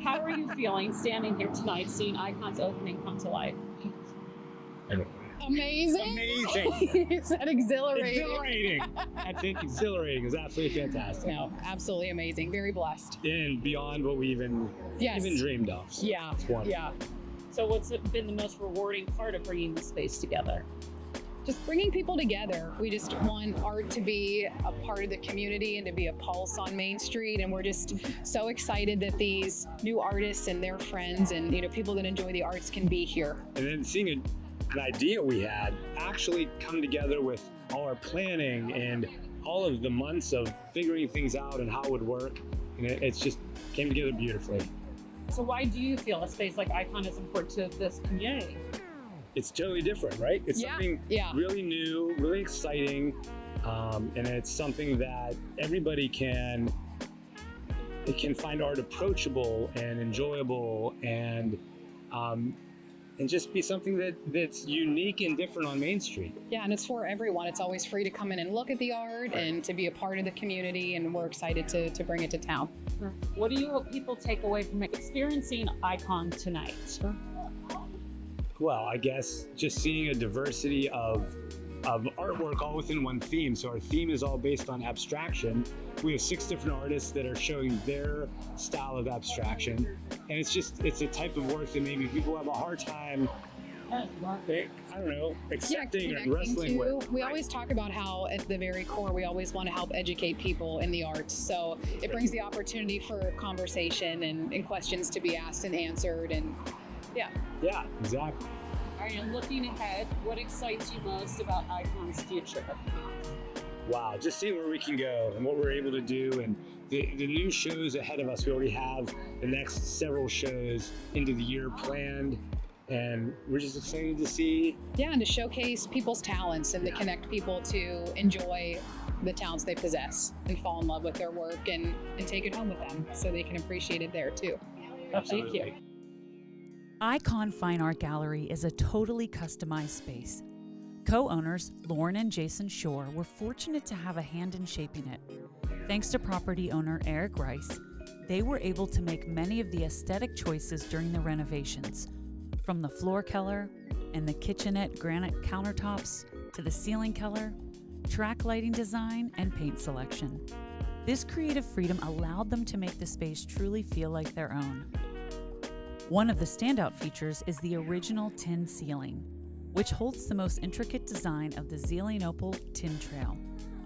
How are you feeling standing here tonight, seeing Icon's opening come to life? Amazing. Is that exhilarating? Exhilarating. I think exhilarating is absolutely fantastic. No, absolutely amazing. Very blessed. And beyond what we even dreamed of. So Yeah. it's wonderful. Yeah. So what's been the most rewarding part of bringing the space together? Just bringing people together. We just want art to be a part of the community and to be a pulse on Main Street. And we're just so excited that these new artists and their friends and people that enjoy the arts can be here. And then seeing an idea we had actually come together with all our planning and all of the months of figuring things out and how it would work. And it's just came together beautifully. So why do you feel a space like Icon is important to this community? It's totally different, right? It's something really new, really exciting, and it's something that everybody can find art approachable and enjoyable, and just be something that's unique and different on Main Street. Yeah, and it's for everyone. It's always free to come in and look at the art and to be a part of the community, and we're excited to bring it to town. What do you hope people take away from experiencing Icon tonight? Well, I guess just seeing a diversity of artwork all within one theme. So our theme is all based on abstraction. We have 6 different artists that are showing their style of abstraction. And it's a type of work that maybe people have a hard time, accepting or wrestling with. We always talk about how at the very core, we always want to help educate people in the arts. So it brings the opportunity for conversation and questions to be asked and answered. And Yeah, exactly. All right, and looking ahead, what excites you most about Icon's future? Wow, just seeing where we can go and what we're able to do, and the new shows ahead of us. We already have the next several shows into the year planned, and we're just excited to see. Yeah, and to showcase people's talents and to connect people to enjoy the talents they possess and fall in love with their work and take it home with them so they can appreciate it there too. Thank you. Icon Fine Art Gallery is a totally customized space. Co-owners Lauren and Jason Shore were fortunate to have a hand in shaping it. Thanks to property owner Eric Rice, they were able to make many of the aesthetic choices during the renovations, from the floor color and the kitchenette granite countertops to the ceiling color, track lighting design, and paint selection. This creative freedom allowed them to make the space truly feel like their own. One of the standout features is the original tin ceiling, which holds the most intricate design of the Zelienople Tin Trail,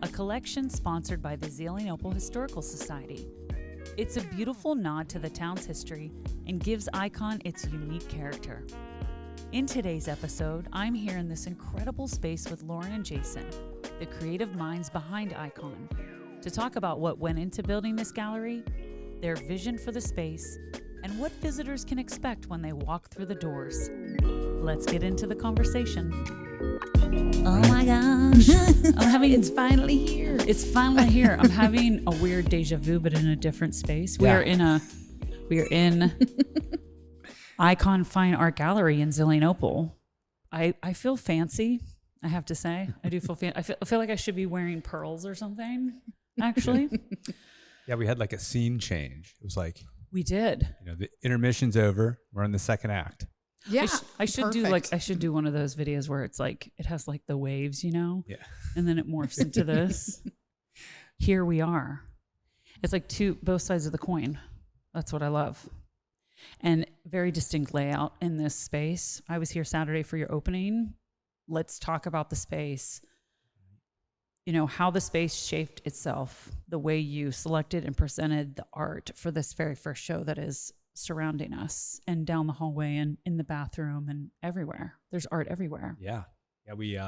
a collection sponsored by the Zelienople Historical Society. It's a beautiful nod to the town's history and gives Icon its unique character. In today's episode, I'm here in this incredible space with Lauren and Jason, the creative minds behind Icon, to talk about what went into building this gallery, their vision for the space, and what visitors can expect when they walk through the doors. Let's get into the conversation. Oh my gosh. It's finally here. It's finally here. I'm having a weird deja vu, but in a different space. We are in Icon Fine Art Gallery in Zelienople. I feel fancy, I have to say. I do feel fancy. I feel like I should be wearing pearls or something, actually. Yeah, we had like a scene change. It was like, we did. The intermission's over. We're in the second act. Yeah, I should do one of those videos where it's like it has like the waves, Yeah. and then it morphs into this. Here we are. It's like both sides of the coin. That's what I love. And very distinct layout in this space. I was here Saturday for your opening. Let's talk about the space. How the space shaped itself, the way you selected and presented the art for this very first show that is surrounding us, and down the hallway and in the bathroom and everywhere. There's art everywhere. Yeah. Yeah, we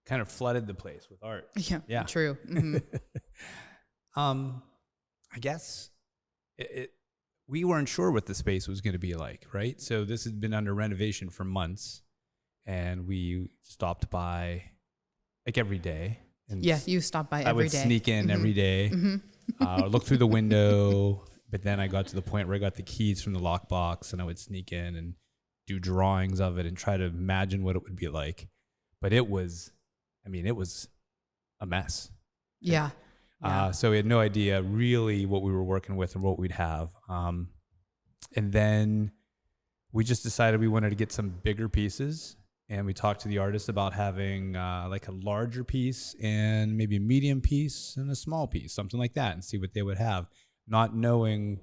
kind of flooded the place with art. Yeah. True. Mm-hmm. I guess we weren't sure what the space was going to be like, right? So this had been under renovation for months, and we stopped by like every day. And Yeah, you stop by every day. I would sneak in every day, look through the window, but then I got to the point where I got the keys from the lockbox, and I would sneak in and do drawings of it and try to imagine what it would be like. But it was a mess. Yeah. So we had no idea really what we were working with and what we'd have. And then we just decided we wanted to get some bigger pieces. And we talked to the artist about having like a larger piece and maybe a medium piece and a small piece, something like that, and see what they would have, not knowing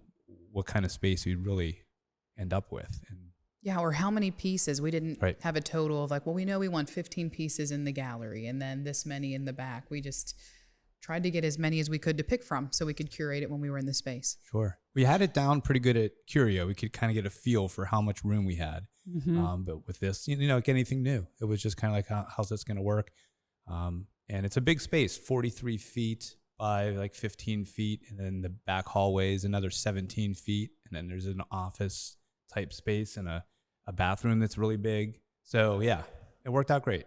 what kind of space we'd really end up with. And yeah, or how many pieces. We didn't have a total of like, well, we know we want 15 pieces in the gallery and then this many in the back. We just tried to get as many as we could to pick from so we could curate it when we were in the space. Sure. We had it down pretty good at Curio. We could kind of get a feel for how much room we had. But with this, like anything new, it was just kind of like, how's this going to work? And it's a big space, 43 feet by like 15 feet. And then the back hallway is another 17 feet. And then there's an office type space and a bathroom that's really big. So yeah, it worked out great.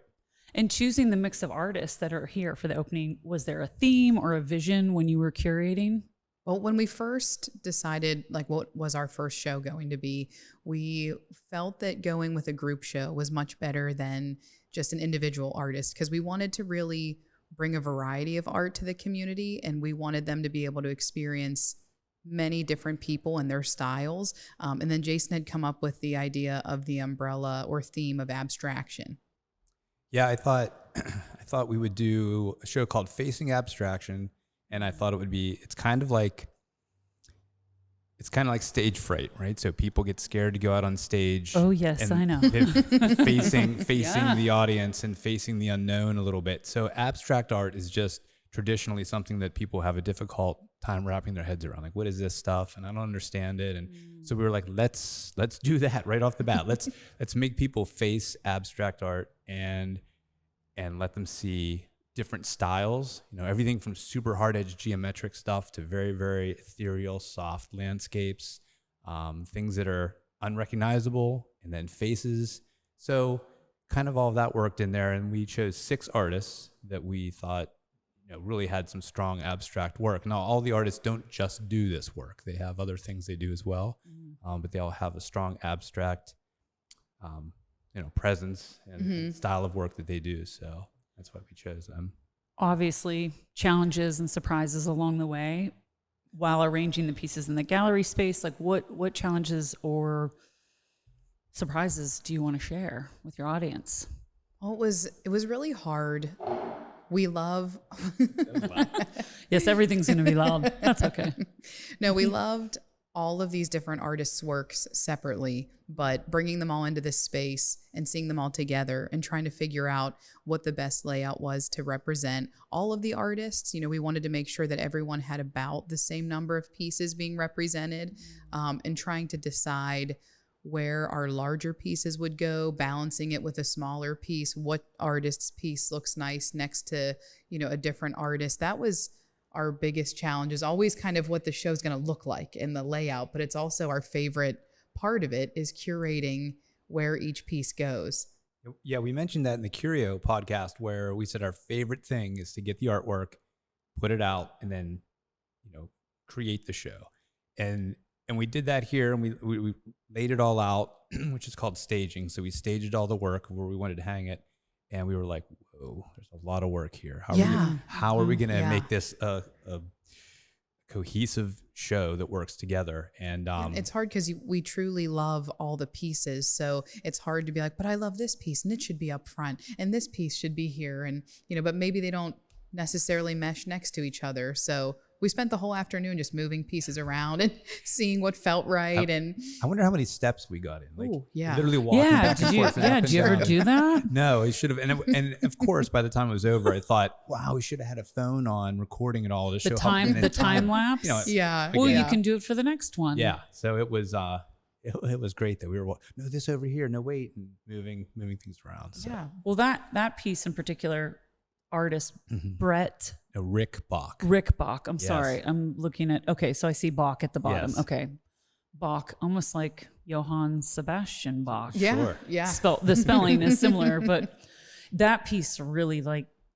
And choosing the mix of artists that are here for the opening, was there a theme or a vision when you were curating? Well, when we first decided like what was our first show going to be, we felt that going with a group show was much better than just an individual artist, because we wanted to really bring a variety of art to the community, and we wanted them to be able to experience many different people and their styles. And then Jason had come up with the idea of the umbrella or theme of abstraction. Yeah, I thought we would do a show called Facing Abstraction, and I thought it's kind of like stage fright, right? So people get scared to go out on stage. Oh yes, I know. Facing the audience and facing the unknown a little bit. So abstract art is just traditionally something that people have a difficult time wrapping their heads around. Like, what is this stuff? And I don't understand it. And so we were like, let's do that right off the bat. Let's make people face abstract art and let them see different styles, everything from super hard edge geometric stuff to very, very ethereal, soft landscapes, things that are unrecognizable, and then faces. So kind of all of that worked in there. And we chose 6 artists that we thought really had some strong abstract work. Now, all the artists don't just do this work. They have other things they do as well, but they all have a strong abstract, presence and style of work that they do. So that's why we chose them. Obviously, challenges and surprises along the way while arranging the pieces in the gallery space. Like what challenges or surprises do you want to share with your audience? Well, it was really hard. We love... Yes, everything's going to be loud. That's okay. No, we loved all of these different artists' works separately, but bringing them all into this space and seeing them all together and trying to figure out what the best layout was to represent all of the artists. We wanted to make sure that everyone had about the same number of pieces being represented, and trying to decide where our larger pieces would go, balancing it with a smaller piece, what artist's piece looks nice next to, a different artist. That was our biggest challenge, is always kind of what the show's going to look like in the layout, but it's also our favorite part of it is curating where each piece goes. Yeah, we mentioned that in the Curio podcast, where we said our favorite thing is to get the artwork, put it out, and then, create the show. And we did that here, and we laid it all out, which is called staging. So we staged all the work where we wanted to hang it, and we were like, whoa, there's a lot of work here. How are we going to make this a cohesive show that works together? And it's hard because we truly love all the pieces. So it's hard to be like, but I love this piece and it should be up front and this piece should be here. And, but maybe they don't necessarily mesh next to each other. So we spent the whole afternoon just moving pieces around and seeing what felt right. And I wonder how many steps we got in. Like, yeah, literally walking back and forth. Did you ever do that? No, it should have. And of course, by the time it was over, I thought, wow, we should have had a phone on recording it all to show the time lapse. Yeah. Well, you can do it for the next one. Yeah. So it was great that we were no, this over here, no wait, and moving things around. So. Yeah. Well, that piece in particular, artist Brett. Rick Bach. I'm sorry. I'm looking at, okay, so I see Bach at the bottom. Yes. Okay. Bach, almost like Johann Sebastian Bach. Yeah. Sure. Yeah. The spelling is similar, but that piece really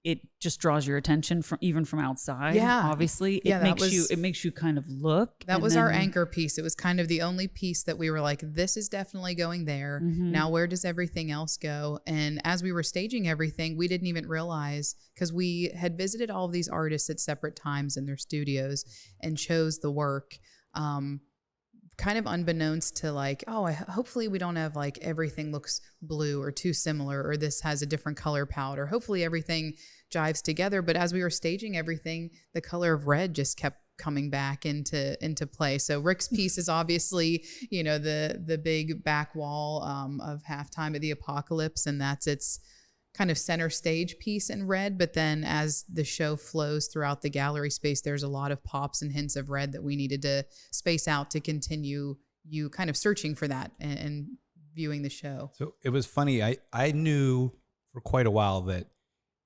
it just draws your attention from outside. Yeah. Obviously. Yeah, it makes you kind of look. That was our anchor piece. It was kind of the only piece that we were like, this is definitely going there. Now, where does everything else go? And as we were staging everything, we didn't even realize, because we had visited all of these artists at separate times in their studios and chose the work kind of unbeknownst to like, oh, hopefully we don't have like everything looks blue or too similar, or this has a different color palette, or hopefully everything jives together. But as we were staging everything, the color of red just kept coming back into play. So Rick's piece is obviously, you know, the big back wall of Halftime of the Apocalypse, and that's its kind of center stage piece in red. But then as the show flows throughout the gallery space, there's a lot of pops and hints of red that we needed to space out to continue you kind of searching for that and viewing the show. So it was funny. I knew for quite a while that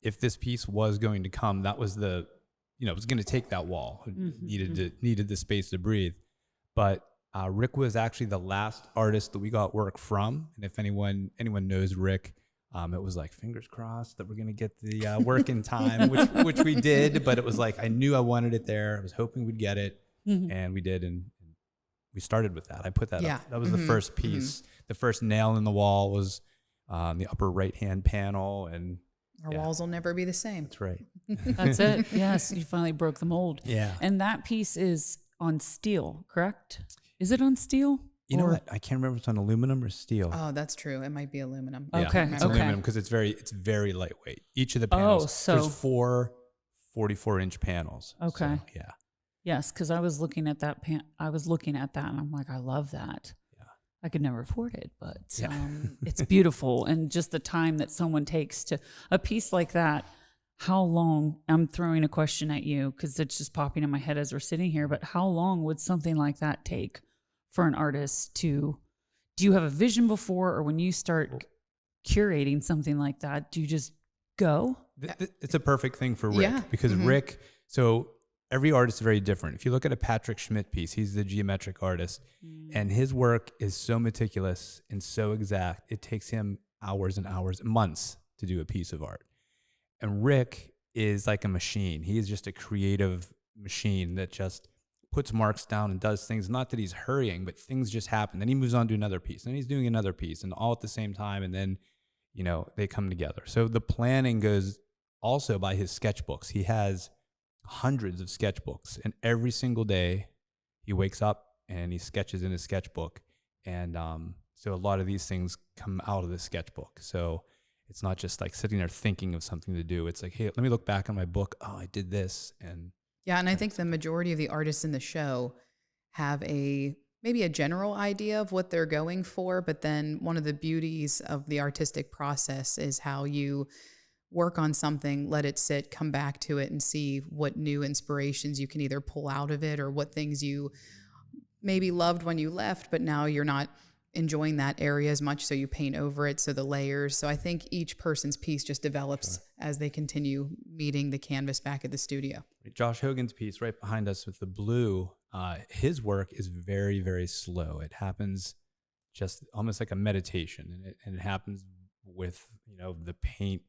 if this piece was going to come, that was the, you know, it was going to take that wall. It needed the space to breathe. But Rick was actually the last artist that we got work from. And if anyone knows Rick, it was like fingers crossed that we're going to get the work in time, which we did. But it was like, I knew I wanted it there. I was hoping we'd get it. And we did. And we started with that. I put that up. That was the first piece. The first nail in the wall was the upper right-hand panel. And our walls will never be the same. That's right. That's it. Yes, you finally broke the mold. Yeah. And that piece is on steel, correct? Is it on steel? You know what? I can't remember if it's on aluminum or steel. Oh, that's true. It might be aluminum. Yeah, Okay. It's aluminum because it's very lightweight. Each of the panels, there's 4 44-inch panels. Okay. So, yeah. Yes, because I was looking at that I was looking at that and I'm like, I love that. Yeah. I could never afford it, but it's beautiful. And just the time that someone takes to a piece like that. How long, I'm throwing a question at you because it's just popping in my head as we're sitting here, but how long would something like that take for an artist to, do you have a vision before, or when you start curating something like that, do you just go? It's a perfect thing for Rick because Rick, so every artist is very different. If you look at a Patrick Schmidt piece, he's the geometric artist and his work is so meticulous and so exact. It takes him hours and hours, months to do a piece of art. And Rick is like a machine. He is just a creative machine that just puts marks down and does things. Not that he's hurrying, but things just happen. Then he moves on to another piece. Then he's doing another piece, and all at the same time. And then, you know, they come together. So the planning goes also by his sketchbooks. He has hundreds of sketchbooks, and every single day he wakes up and he sketches in his sketchbook. And so a lot of these things come out of the sketchbook. So it's not just like sitting there thinking of something to do. It's like, hey, let me look back on my book. Oh, I did this. And yeah, and I think the majority of the artists in the show have maybe a general idea of what they're going for, but then one of the beauties of the artistic process is how you work on something, let it sit, come back to it, and see what new inspirations you can either pull out of it, or what things you maybe loved when you left, but now you're not enjoying that area as much, so you paint over it, so the layers. So I think each person's piece just develops as they continue meeting the canvas back at the studio. Josh Hogan's piece right behind us with the blue, his work is very, very slow. It happens just almost like a meditation, and it happens with, you know, the paint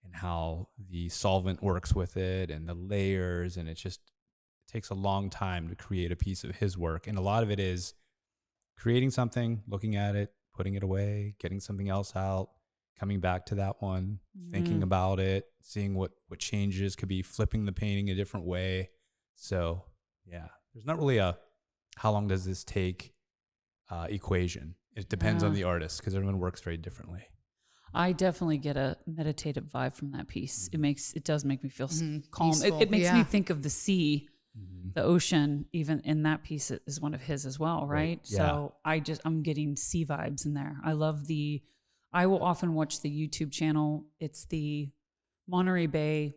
and how the solvent works with it and the layers, and it takes a long time to create a piece of his work. And a lot of it is creating something, looking at it, putting it away, getting something else out, coming back to that one, thinking about it, seeing what changes, could be flipping the painting a different way. So yeah, there's not really a how long does this take equation. It depends on the artist because everyone works very differently. I definitely get a meditative vibe from that piece. It does make me feel calm. Peaceful. It makes me think of the sea. The ocean, even in that piece, is one of his as well, right? Yeah. So I'm getting sea vibes in there. I will often watch the YouTube channel. It's the Monterey Bay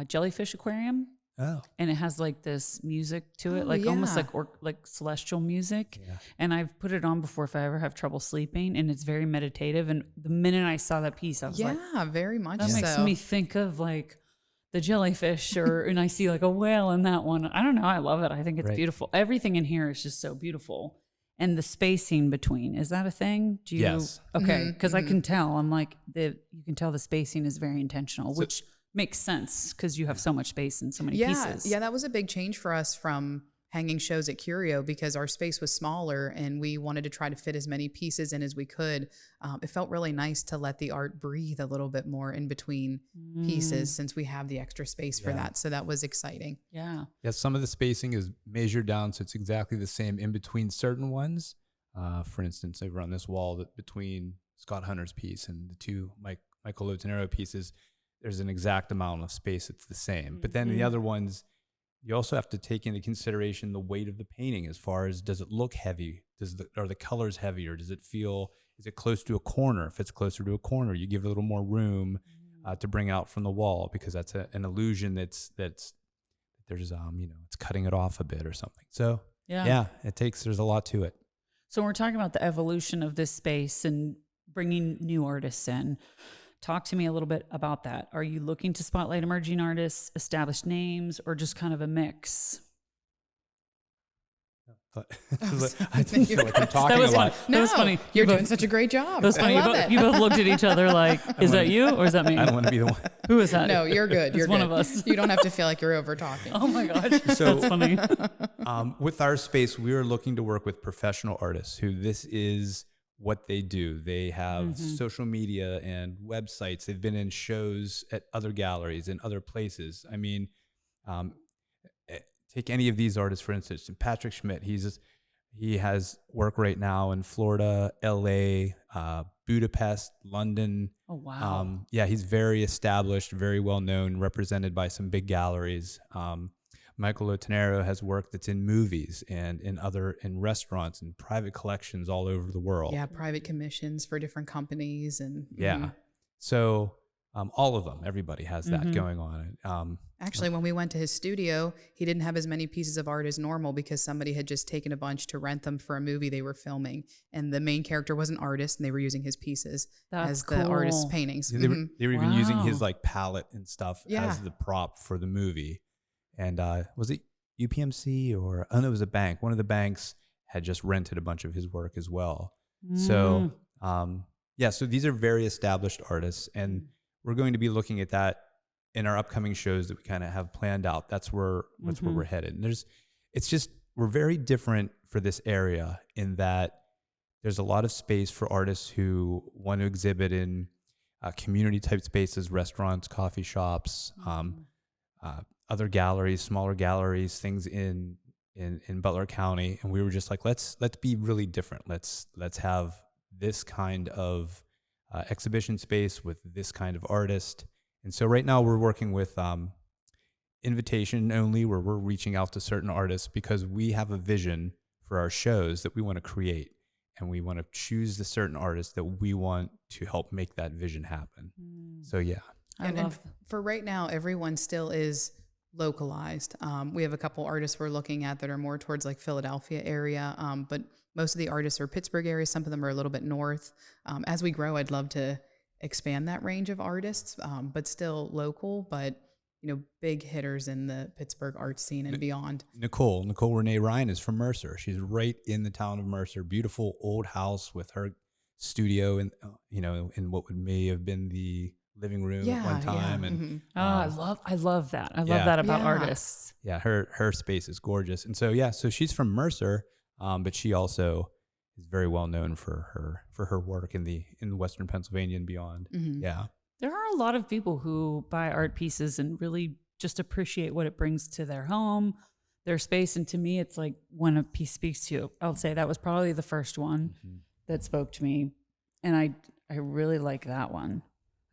Jellyfish Aquarium. Oh. And it has like this music to it, almost like celestial music. Yeah. And I've put it on before if I ever have trouble sleeping, and it's very meditative. And the minute I saw that piece, I was like, yeah, very much so. That makes me think of like the jellyfish, and I see like a whale in that one. I don't know. I love it. I think it's beautiful. Everything in here is just so beautiful. And the spacing between, is that a thing? Yes. Okay. Because I can tell. I'm like, you can tell the spacing is very intentional, which makes sense because you have so much space and so many pieces. Yeah, that was a big change for us from hanging shows at Curio because our space was smaller and we wanted to try to fit as many pieces in as we could. It felt really nice to let the art breathe a little bit more in between pieces since we have the extra space for that. So that was exciting. Yeah. Yeah, some of the spacing is measured down, so it's exactly the same in between certain ones. For instance, over on this wall that between Scott Hunter's piece and the two Michael Lotanero pieces, there's an exact amount of space that's the same. But then the other ones, you also have to take into consideration the weight of the painting as far as, does it look heavy? Are the colors heavier? Does it feel, is it close to a corner? If it's closer to a corner, you give it a little more room to bring out from the wall, because that's an illusion that's there's, it's cutting it off a bit or something. So yeah, there's a lot to it. So we're talking about the evolution of this space and bringing new artists in. Talk to me a little bit about that. Are you looking to spotlight emerging artists, established names, or just kind of a mix? I feel like I'm talking a lot. That was funny. You're doing such a great job. That was funny. You both looked at each other like, is that you or is that me? I don't want to be the one. Who is that? No, you're good. You're one good. of us. You don't have to feel like you're over talking. Oh my gosh. So, that's funny. With our space, we are looking to work with professional artists who this is what they do. They have social media and websites. They've been in shows at other galleries and other places. I mean, take any of these artists, for instance, Patrick Schmidt. He has work right now in Florida, LA, Budapest, London. Oh, wow. Yeah, he's very established, very well known, represented by some big galleries. Michael Lotanero has work that's in movies and in restaurants and private collections all over the world. Yeah, private commissions for different companies and So all of them, everybody has that going on. Actually, when we went to his studio, he didn't have as many pieces of art as normal because somebody had just taken a bunch to rent them for a movie they were filming, and the main character was an artist, and they were using his pieces as the artist's paintings. They were even using his palette and stuff as the prop for the movie. And was it UPMC or it was a bank? One of the banks had just rented a bunch of his work as well. So so these are very established artists, and we're going to be looking at that in our upcoming shows that we kind of have planned out. That's where we're headed. And we're very different for this area in that there's a lot of space for artists who want to exhibit in community type spaces, restaurants, coffee shops, other galleries, smaller galleries, things in Butler County. And we were just like, let's be really different. Let's have this kind of exhibition space with this kind of artist. And so right now we're working with invitation only, where we're reaching out to certain artists because we have a vision for our shows that we want to create. And we want to choose the certain artists that we want to help make that vision happen. So yeah. And for right now, everyone still is localized. We have a couple artists we're looking at that are more towards like Philadelphia area, but most of the artists are Pittsburgh area. Some of them are a little bit north. As we grow, I'd love to expand that range of artists, but still local, but big hitters in the Pittsburgh art scene and beyond. Nicole Renee Ryan is from Mercer. She's right in the town of Mercer. Beautiful old house with her studio in what may have been the living room at one time. And I love that. I love that about artists. Yeah, her space is gorgeous. And so so she's from Mercer, but she also is very well known for her work in Western Pennsylvania and beyond. Yeah. There are a lot of people who buy art pieces and really just appreciate what it brings to their home, their space. And to me, it's like when a piece speaks to you, I'll say that was probably the first one that spoke to me. And I really like that one.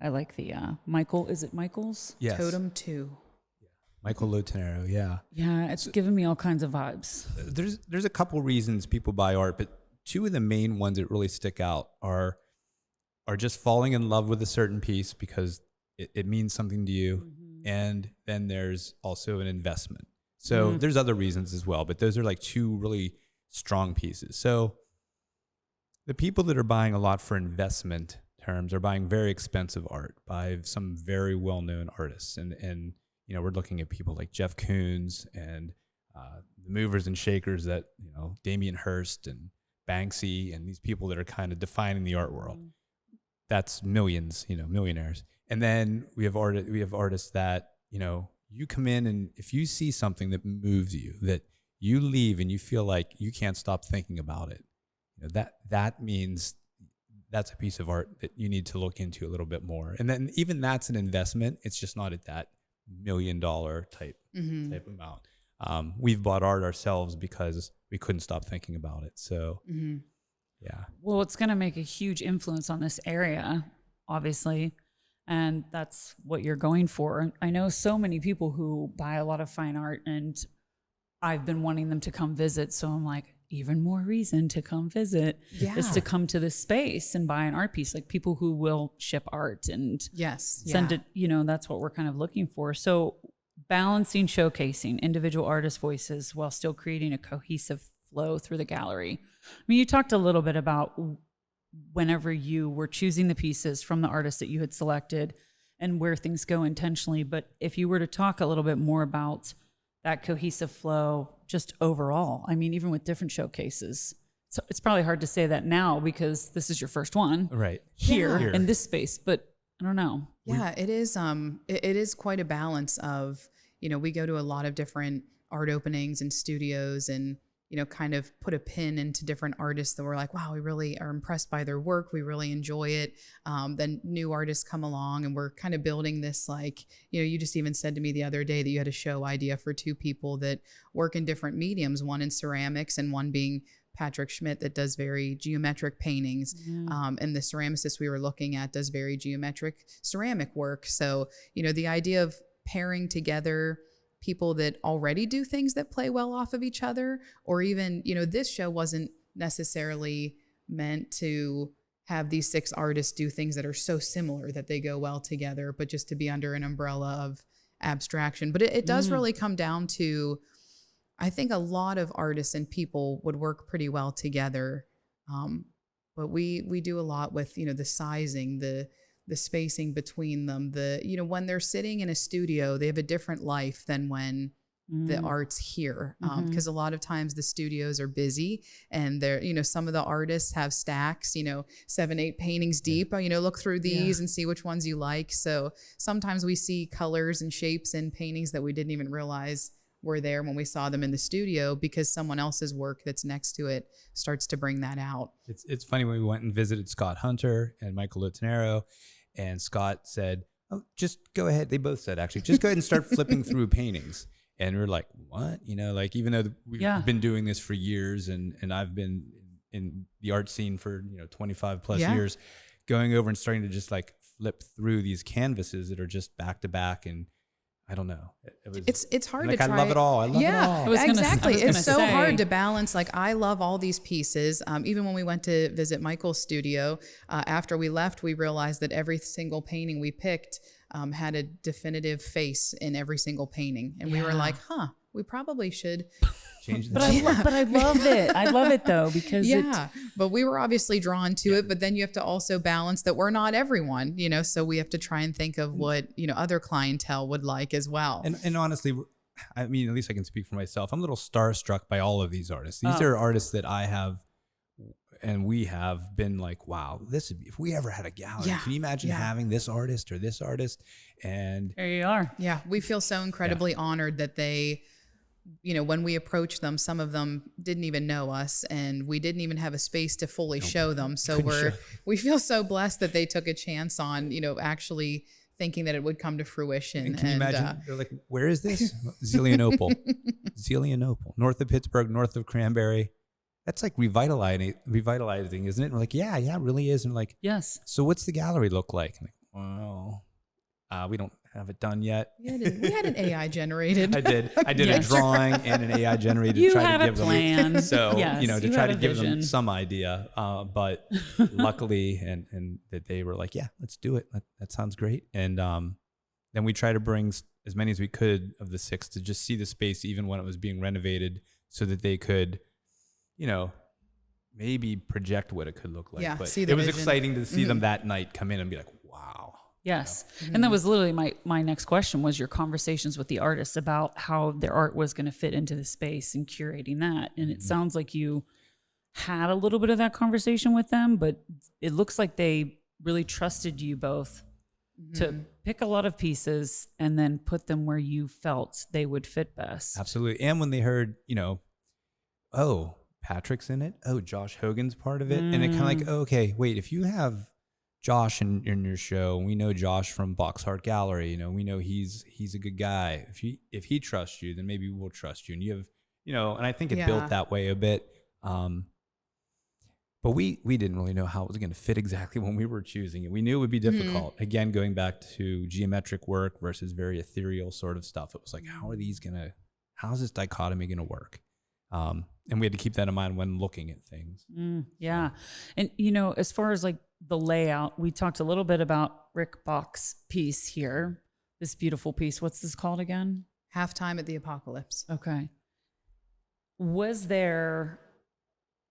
I like the Michael, is it Michael's? Yes. Totem 2. Michael Lotanero, yeah. Yeah, it's giving me all kinds of vibes. There's a couple reasons people buy art, but two of the main ones that really stick out are just falling in love with a certain piece because it means something to you. And then there's also an investment. So there's other reasons as well, but those are like two really strong pieces. So the people that are buying a lot for investment terms are buying very expensive art by some very well-known artists. And we're looking at people like Jeff Koons and the movers and shakers that, Damien Hirst and Banksy and these people that are kind of defining the art world. That's millions, millionaires. And then we have artists that, you come in and if you see something that moves you, that you leave and you feel like you can't stop thinking about it, that means that's a piece of art that you need to look into a little bit more. And then even that's an investment. It's just not at that $1 million type amount. We've bought art ourselves because we couldn't stop thinking about it. So, yeah. Well, it's going to make a huge influence on this area, obviously. And that's what you're going for. I know so many people who buy a lot of fine art, and I've been wanting them to come visit. So I'm like, even more reason to come visit is to come to this space and buy an art piece. Like people who will ship art and send it, that's what we're kind of looking for. So balancing, showcasing individual artist voices while still creating a cohesive flow through the gallery. I mean, you talked a little bit about whenever you were choosing the pieces from the artists that you had selected and where things go intentionally. But if you were to talk a little bit more about that cohesive flow just overall, I mean, even with different showcases, so it's probably hard to say that now because this is your first one right here in this space, but I don't know. Yeah, it is. It is quite a balance of, we go to a lot of different art openings and studios and, kind of put a pin into different artists that we're like, wow, we really are impressed by their work. We really enjoy it. Then new artists come along and we're kind of building this, like, you just even said to me the other day that you had a show idea for 2 people that work in different mediums, one in ceramics and one being Patrick Schmidt that does very geometric paintings. And the ceramicist we were looking at does very geometric ceramic work. So, the idea of pairing together people that already do things that play well off of each other, or even, this show wasn't necessarily meant to have these 6 artists do things that are so similar that they go well together, but just to be under an umbrella of abstraction. But it does really come down to, I think a lot of artists and people would work pretty well together. But we do a lot with, the sizing, the spacing between them, when they're sitting in a studio, they have a different life than when the art's here. Because a lot of times the studios are busy and they're, some of the artists have stacks, 7, 8 paintings deep, look through these and see which ones you like. So sometimes we see colors and shapes in paintings that we didn't even realize were there when we saw them in the studio, because someone else's work that's next to it starts to bring that out. It's funny when we went and visited Scott Hunter and Michael Lutanero, and Scott said, "Oh, just go ahead." They both said, actually, just go ahead and start flipping through paintings. And we're like, what? Like, even though we've been doing this for years and I've been in the art scene for, 25 plus years, going over and starting to just like flip through these canvases that are just back to back. And I don't know. It's hard like, to try. I love it all. I love it all. Exactly. It's so hard to balance. Like, I love all these pieces. Even when we went to visit Michael's studio, after we left, we realized that every single painting we picked had a definitive face in every single painting. And we were like, we probably should change the but I love it. I love it though, because but we were obviously drawn to it, but then you have to also balance that we're not everyone, so we have to try and think of what, other clientele would like as well. And honestly, I mean, at least I can speak for myself. I'm a little starstruck by all of these artists. These are artists that I have and we have been like, wow, this would be, if we ever had a gallery, can you imagine having this artist or this artist? And there you are. Yeah. We feel so incredibly honored that they, when we approached them, some of them didn't even know us and we didn't even have a space to fully show them. So we feel so blessed that they took a chance on, actually thinking that it would come to fruition. And can you imagine? They're like, where is this? Zelienople. Zelienople. North of Pittsburgh, north of Cranberry. That's like revitalizing, isn't it? And we're like, yeah, it really is. And we're like, yes. So what's the gallery look like? I'm like, well, we don't have it done yet. We had an AI generated. I did a drawing and an AI generated. You try had to give a plan. Them, so yes, to try to give them some idea. But luckily, and that they were like, yeah, let's do it. That sounds great. And then we try to bring as many as we could of the 6 to just see the space, even when it was being renovated, so that they could, maybe project what it could look like. Yeah, but see the it was vision. exciting to see them that night come in and be like, wow. Yes. And that was literally my next question, was your conversations with the artists about how their art was going to fit into the space and curating that. And it sounds like you had a little bit of that conversation with them, but it looks like they really trusted you both to pick a lot of pieces and then put them where you felt they would fit best. Absolutely. And when they heard, oh, Patrick's in it. Oh, Josh Hogan's part of it. And it kind of like, oh, okay, wait, if you have Josh in your show, and we know Josh from Box Art Gallery, we know he's a good guy. If he trusts you, then maybe we'll trust you. And you have, and I think it built that way a bit. But we didn't really know how it was going to fit exactly when we were choosing it. We knew it would be difficult. Again, going back to geometric work versus very ethereal sort of stuff. It was like, how's this dichotomy going to work? And we had to keep that in mind when looking at things. Yeah. And, as far as like the layout, we talked a little bit about Rick Bach's piece here, this beautiful piece. What's this called again? Halftime at the Apocalypse. Okay. Was there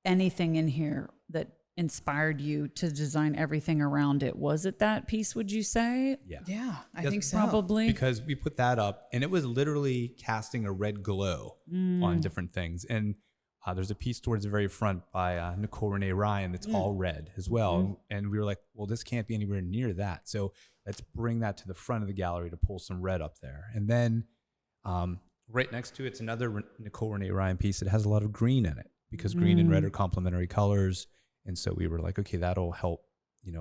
anything in here that inspired you to design everything around it? Was it that piece, would you say? Yeah, I think so. Probably. Because we put that up and it was literally casting a red glow on different things. And there's a piece towards the very front by Nicole Renee Ryan that's all red as well. And we were like, well, this can't be anywhere near that. So let's bring that to the front of the gallery to pull some red up there. And then right next to it's another Nicole Renee Ryan piece that has a lot of green in it, because green and red are complementary colors. And so we were like, okay, that'll help,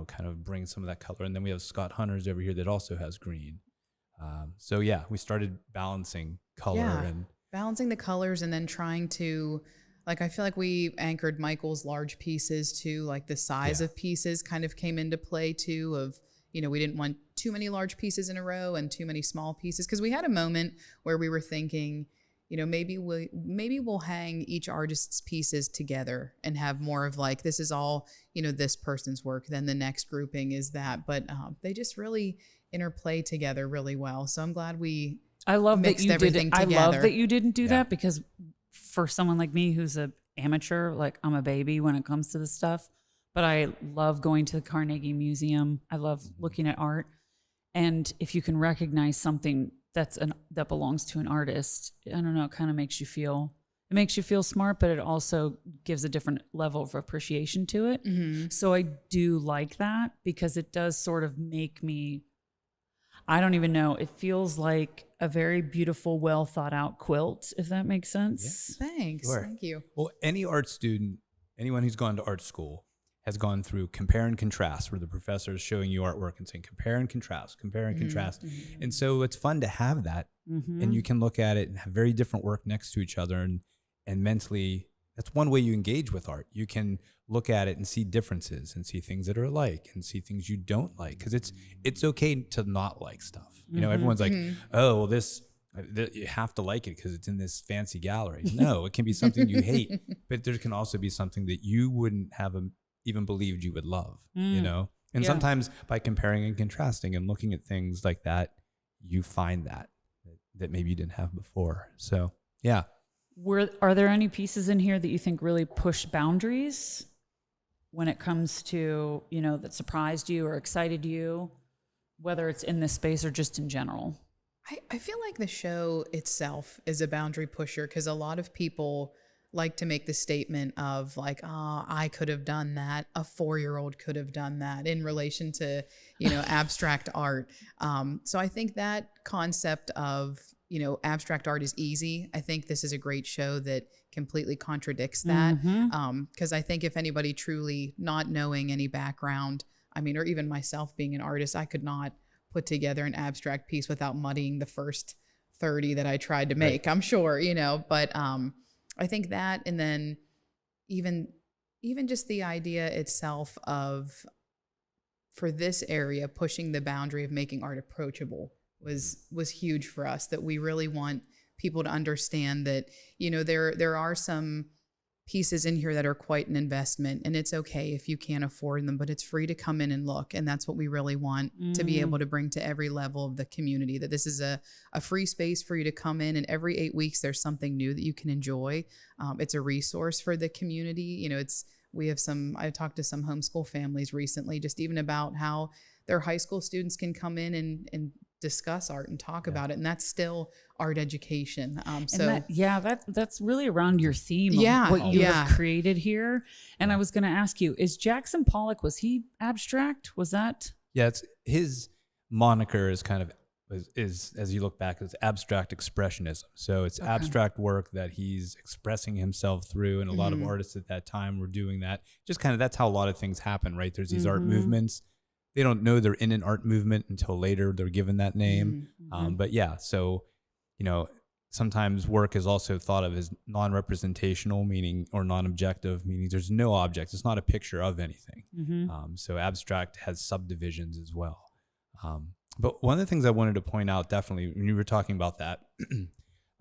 kind of bring some of that color. And then we have Scott Hunter's over here that also has green. So yeah, we started balancing color and balancing the colors, and then trying to, like, I feel like we anchored Michael's large pieces too, like the size of pieces kind of came into play too, of, we didn't want too many large pieces in a row and too many small pieces. Cause we had a moment where we were thinking, maybe we'll hang each artist's pieces together and have more of like, this is all, this person's work, then the next grouping is that. But they just really interplay together really well. So I'm glad I love mixed that you everything did it. together. I love that you didn't do that, because for someone like me who's an amateur, like I'm a baby when it comes to this stuff, but I love going to the Carnegie Museum. I love looking at art. And if you can recognize something that belongs to an artist, I don't know, it kind of makes you feel smart, but it also gives a different level of appreciation to it. So I do like that, because it does sort of make me, I don't even know, it feels like a very beautiful, well thought out quilt, if that makes sense. Thanks. Sure. Thank you. Well, any art student, anyone who's gone to art school has gone through compare and contrast, where the professor is showing you artwork and saying, compare and contrast, compare and contrast. And so it's fun to have that. And you can look at it and have very different work next to each other. And mentally, that's one way you engage with art. You can look at it and see differences and see things that are alike and see things you don't like. Because it's okay to not like stuff. Everyone's like, oh, well, you have to like it because it's in this fancy gallery. No, it can be something you hate, but there can also be something that you wouldn't have even believed you would love, And sometimes by comparing and contrasting and looking at things like that, you find that maybe you didn't have before. So, yeah. Are there any pieces in here that you think really push boundaries when it comes to, that surprised you or excited you, whether it's in this space or just in general? I feel like the show itself is a boundary pusher, because a lot of people like to make the statement of like, I could have done that. A 4-year-old could have done that in relation to, abstract art. So I think that concept of, abstract art is easy. I think this is a great show that completely contradicts that. Because I think if anybody truly not knowing any background, or even myself being an artist, I could not put together an abstract piece without muddying the first 30 that I tried to make, I'm sure, but I think that, and then even just the idea itself of, for this area, pushing the boundary of making art approachable was huge for us. That we really want people to understand that, there are some pieces in here that are quite an investment, and it's okay if you can't afford them, but it's free to come in and look. And that's what we really want to be able to bring to every level of the community, that this is a free space for you to come in, and every 8 weeks there's something new that you can enjoy. It's a resource for the community. I talked to some homeschool families recently, just even about how their high school students can come in and discuss art and talk about it, and that's still art education. That's really around your theme of what you have created here. And I was going to ask you, is Jackson Pollock, was he abstract? Was that? Yeah, it's his moniker is kind of is as you look back, is abstract expressionism. So it's abstract work that he's expressing himself through, and a lot of artists at that time were doing that. Just kind of, that's how a lot of things happen, right? There's these art movements. They don't know they're in an art movement until later they're given that name. But yeah, so, you know, sometimes work is also thought of as non-representational, meaning, or non-objective, meaning there's no object. It's not a picture of anything. So abstract has subdivisions as well. But one of the things I wanted to point out, definitely, when you were talking about that,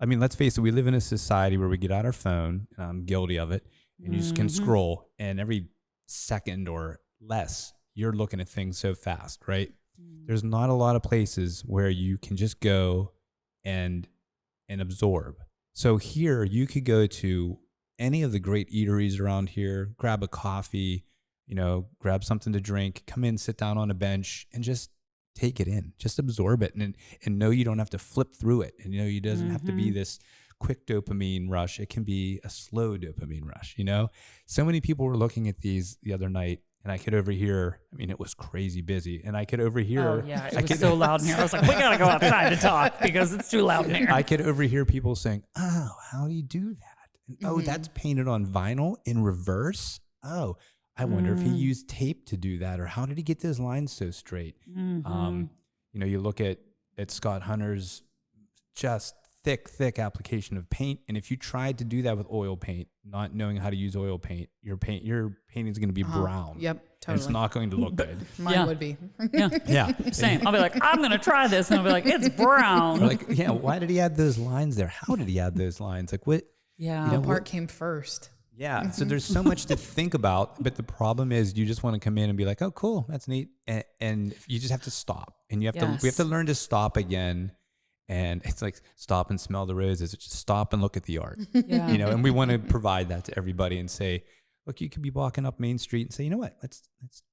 I mean, let's face it, we live in a society where we get out our phone, and I'm guilty of it, and you just can scroll, and every second or less, you're looking at things so fast, right? There's not a lot of places where you can just go and absorb. So here, you could go to any of the great eateries around here, grab a coffee, you know, grab something to drink, come in, sit down on a bench, and just take it in, just absorb it, and know you don't have to flip through it. And, you know, it doesn't have to be this quick dopamine rush. It can be a slow dopamine rush, you know? So many people were looking at these the other night, and I could overhear, I mean, it was crazy busy, and I could overhear. Oh, yeah, it was so loud in here. I was like, we got to go outside to talk because it's too loud in here. I could overhear people saying, oh, how do you do that? And, oh, that's painted on vinyl in reverse? Oh, I wonder if he used tape to do that, or how did he get those lines so straight? You know, you look at Scott Hunter's just thick application of paint, and if you tried to do that with oil paint, not knowing how to use oil paint, your painting is going to be brown. Yep, totally. And it's not going to look good. Mine would be. Yeah, Same. I'll be like, I'm going to try this, and I'll be like, it's brown. Or like, yeah, why did he add those lines there? How did he add those lines? Like, what? Yeah, you know, What part came first? Yeah, so there's so much to think about, but the problem is you just want to come in and be like, oh, cool, that's neat, and you just have to stop, and you have to. We have to learn to stop again, and it's like stop and smell the roses. It's just stop and look at the art, you know. And we want to provide that to everybody and say, look, you could be walking up Main Street and say, you know what, let's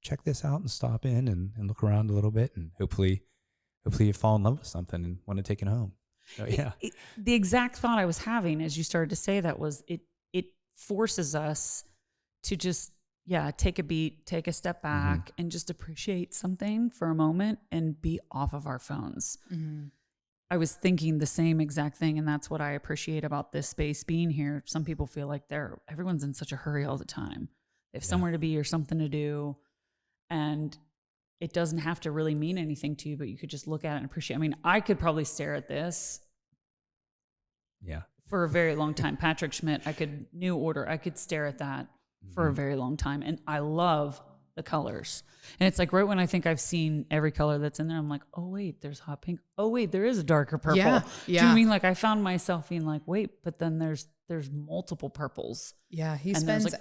check this out and stop in and look around a little bit, and hopefully you fall in love with something and want to take it home. So, yeah, the exact thought I was having as you started to say that was it forces us to just take a beat, take a step back, and just appreciate something for a moment and be off of our phones. I was thinking the same exact thing, and that's what I appreciate about this space being here. Some people feel like everyone's in such a hurry all the time. They have somewhere to be or something to do, and it doesn't have to really mean anything to you, but you could just look at it and appreciate. I mean, I could probably stare at this for a very long time. Patrick Schmidt, I could stare at that for a very long time. And I love the colors. And it's like right when I think I've seen every color that's in there, I'm like, oh wait, there's hot pink. Oh wait, there is a darker purple. Yeah. Do you know what I mean? Like I found myself being like, wait, but then there's multiple purples. Yeah, he and spends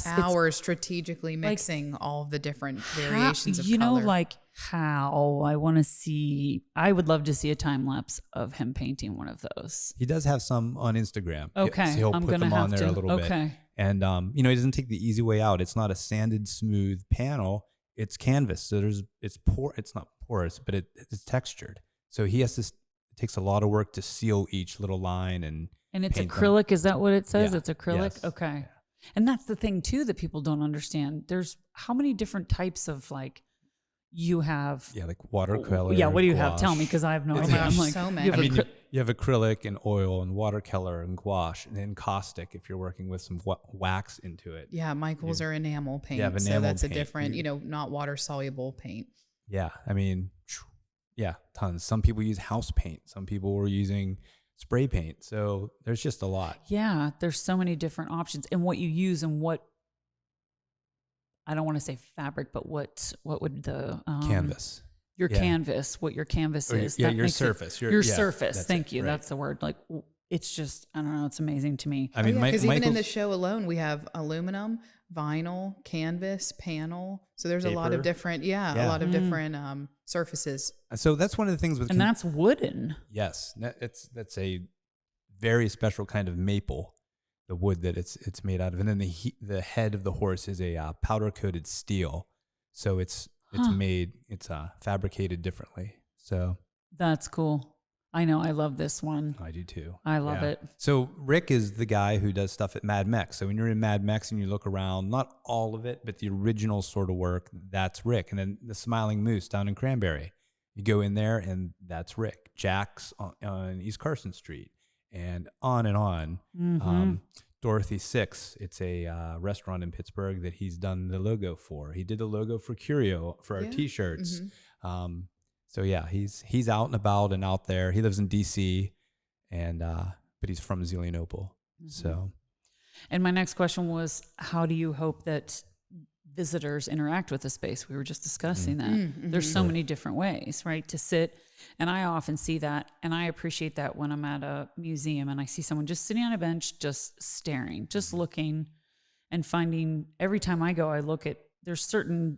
hours strategically mixing all of the different variations of color. You know, like how I would love to see a time lapse of him painting one of those. He does have some on Instagram. Okay, so he'll put them on there a little bit. And you know, he doesn't take the easy way out. It's not a sanded, smooth panel. It's canvas. So it's not porous, but it's textured. So he has to. It takes a lot of work to seal each little line and it's acrylic. Is that what it says? Yeah. It's acrylic. Yes. Okay. Yeah. And that's the thing too that people don't understand. There's how many different types of like you have. Yeah, like watercolor. Yeah. What do you gouache. have? Tell me, because I have no idea. idea. I'm like, so many. You have acrylic and oil and watercolor and gouache and then caustic if you're working with some wax into it. Yeah, Michael's are enamel paint. Yeah, so that's a different, not water soluble paint. Yeah, I mean, tons. Some people use house paint. Some people were using spray paint. So there's just a lot. Yeah, there's so many different options. And what you use and what, I don't want to say fabric, but what would the canvas. Your canvas, what your canvas is. Yeah, your surface. Your surface. Thank you. Right. That's the word. Like, it's just, I don't know. It's amazing to me. I mean, because even in the show alone, we have aluminum, vinyl, canvas, panel. So there's paper. A lot of different, a lot of different surfaces. So that's one of the things with, and that's wooden. Yes, that's a very special kind of maple, the wood that it's made out of, and then the head of the horse is a powder coated steel. So it's fabricated differently. So that's cool. I know. I love this one. I do too. I love it. So Rick is the guy who does stuff at Mad Mex. So when you're in Mad Mex and you look around, not all of it, but the original sort of work, that's Rick. And then the Smiling Moose down in Cranberry You go in there and that's Rick. Jack's on East Carson Street, and on and on. Dorothy Six, it's a restaurant in Pittsburgh that he's done the logo for. He did the logo for Curio for our T-shirts. So yeah, he's out and about and out there. He lives in DC, and but he's from Zelienople. So, and my next question was, how do you hope that visitors interact with the space? We were just discussing that. There's so many different ways, right, to sit. And I often see that, and I appreciate that when I'm at a museum and I see someone just sitting on a bench, just staring, just looking, and finding. Every time I go, I look at, there's certain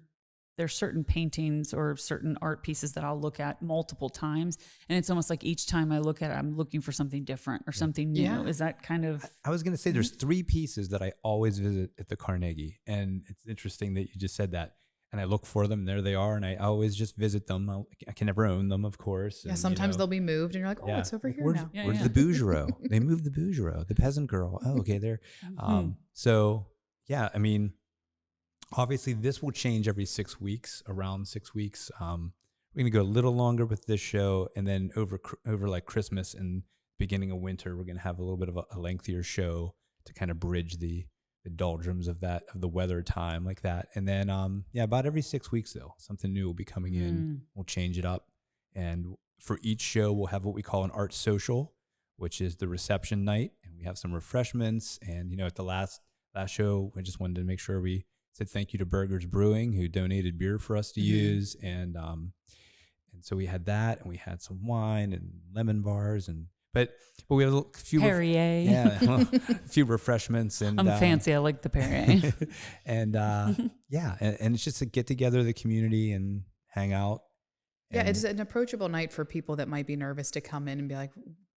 paintings or certain art pieces that I'll look at multiple times, and it's almost like each time I look at it, I'm looking for something different or something new. Yeah. Is that kind of? I was going to say there's 3 pieces that I always visit at the Carnegie, and it's interesting that you just said that. And I look for them, and there they are, and I always just visit them. I can never own them, of course. Yeah, and, sometimes they'll be moved, and you're like, oh, it's over here now. Where's the Bougereau? They moved the Bougereau, the peasant girl. Oh, okay, there. So, yeah, I mean, obviously, this will change every 6 weeks, around 6 weeks. We're going to go a little longer with this show, and then over like Christmas and beginning of winter, we're going to have a little bit of a lengthier show to kind of bridge the doldrums of the weather time like that. And then, about every 6 weeks, though, something new will be coming in. We'll change it up. And for each show, we'll have what we call an art social, which is the reception night. And we have some refreshments. And, at the last show, I just wanted to make sure we said thank you to Burgers Brewing, who donated beer for us to use. And so we had that, and we had some wine and lemon bars, but we had a few Perrier. a few refreshments, and I'm fancy. I like the Perrier. and and it's just to get together the community and hang out. Yeah, it's an approachable night for people that might be nervous to come in and be like,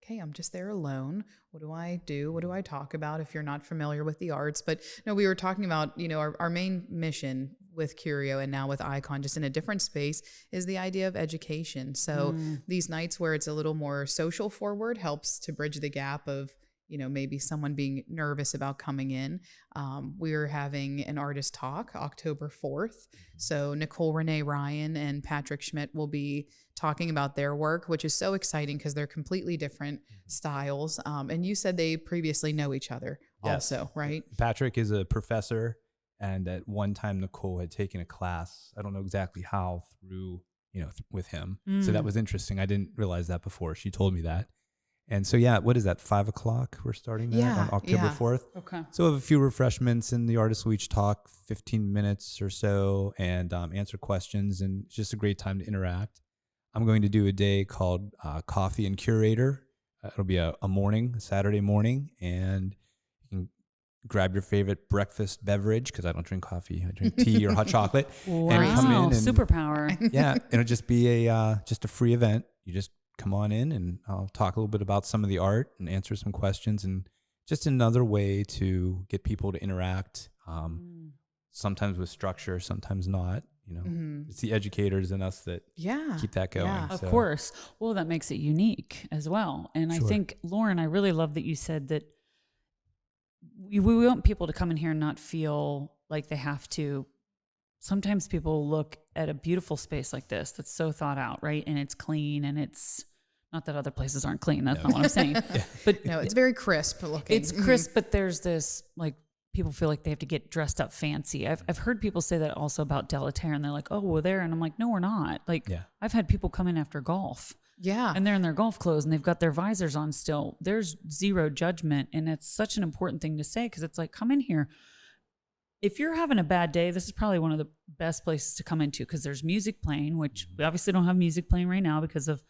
okay, I'm just there alone. What do I do? What do I talk about if you're not familiar with the arts? But no, we were talking about, our main mission with Curio and now with Icon, just in a different space, is the idea of education. So these nights where it's a little more social forward helps to bridge the gap of, maybe someone being nervous about coming in. We're having an artist talk October 4th. So Nicole Renee Ryan and Patrick Schmidt will be talking about their work, which is so exciting because they're completely different styles. And you said they previously know each other also, right? Patrick is a professor, and at one time Nicole had taken a class. I don't know exactly how through, with him. So that was interesting. I didn't realize that before. She told me that. And so, what is that, 5 o'clock? We're starting that on October 4th. Okay. So we have a few refreshments, and the artists will each talk 15 minutes or so and answer questions, and it's just a great time to interact. I'm going to do a day called Coffee and Curator. It'll be a Saturday morning, and you can grab your favorite breakfast beverage, because I don't drink coffee. I drink tea or hot chocolate. Wow, and come in and, superpower. Yeah, it'll just be just a free event. You just come on in, and I'll talk a little bit about some of the art and answer some questions, and just another way to get people to interact, sometimes with structure, sometimes not. It's the educators and us that keep that going. Yeah. Of course. Well, that makes it unique as well. And I think, Lauren, I really love that you said that we want people to come in here and not feel like they have to. Sometimes people look at a beautiful space like this that's so thought out, right? And it's clean, and it's not that other places aren't clean. That's not what I'm saying. But no, it's very crisp looking. It's crisp, but there's this, like, people feel like they have to get dressed up fancy. I've heard people say that also about Delaware, and they're like, oh, we're there. And I'm like, no, we're not. Like, I've had people come in after golf. Yeah. And they're in their golf clothes, and they've got their visors on still. There's zero judgment. And it's such an important thing to say, because it's like, come in here. If you're having a bad day, this is probably one of the best places to come into, because there's music playing, which we obviously don't have music playing right now because of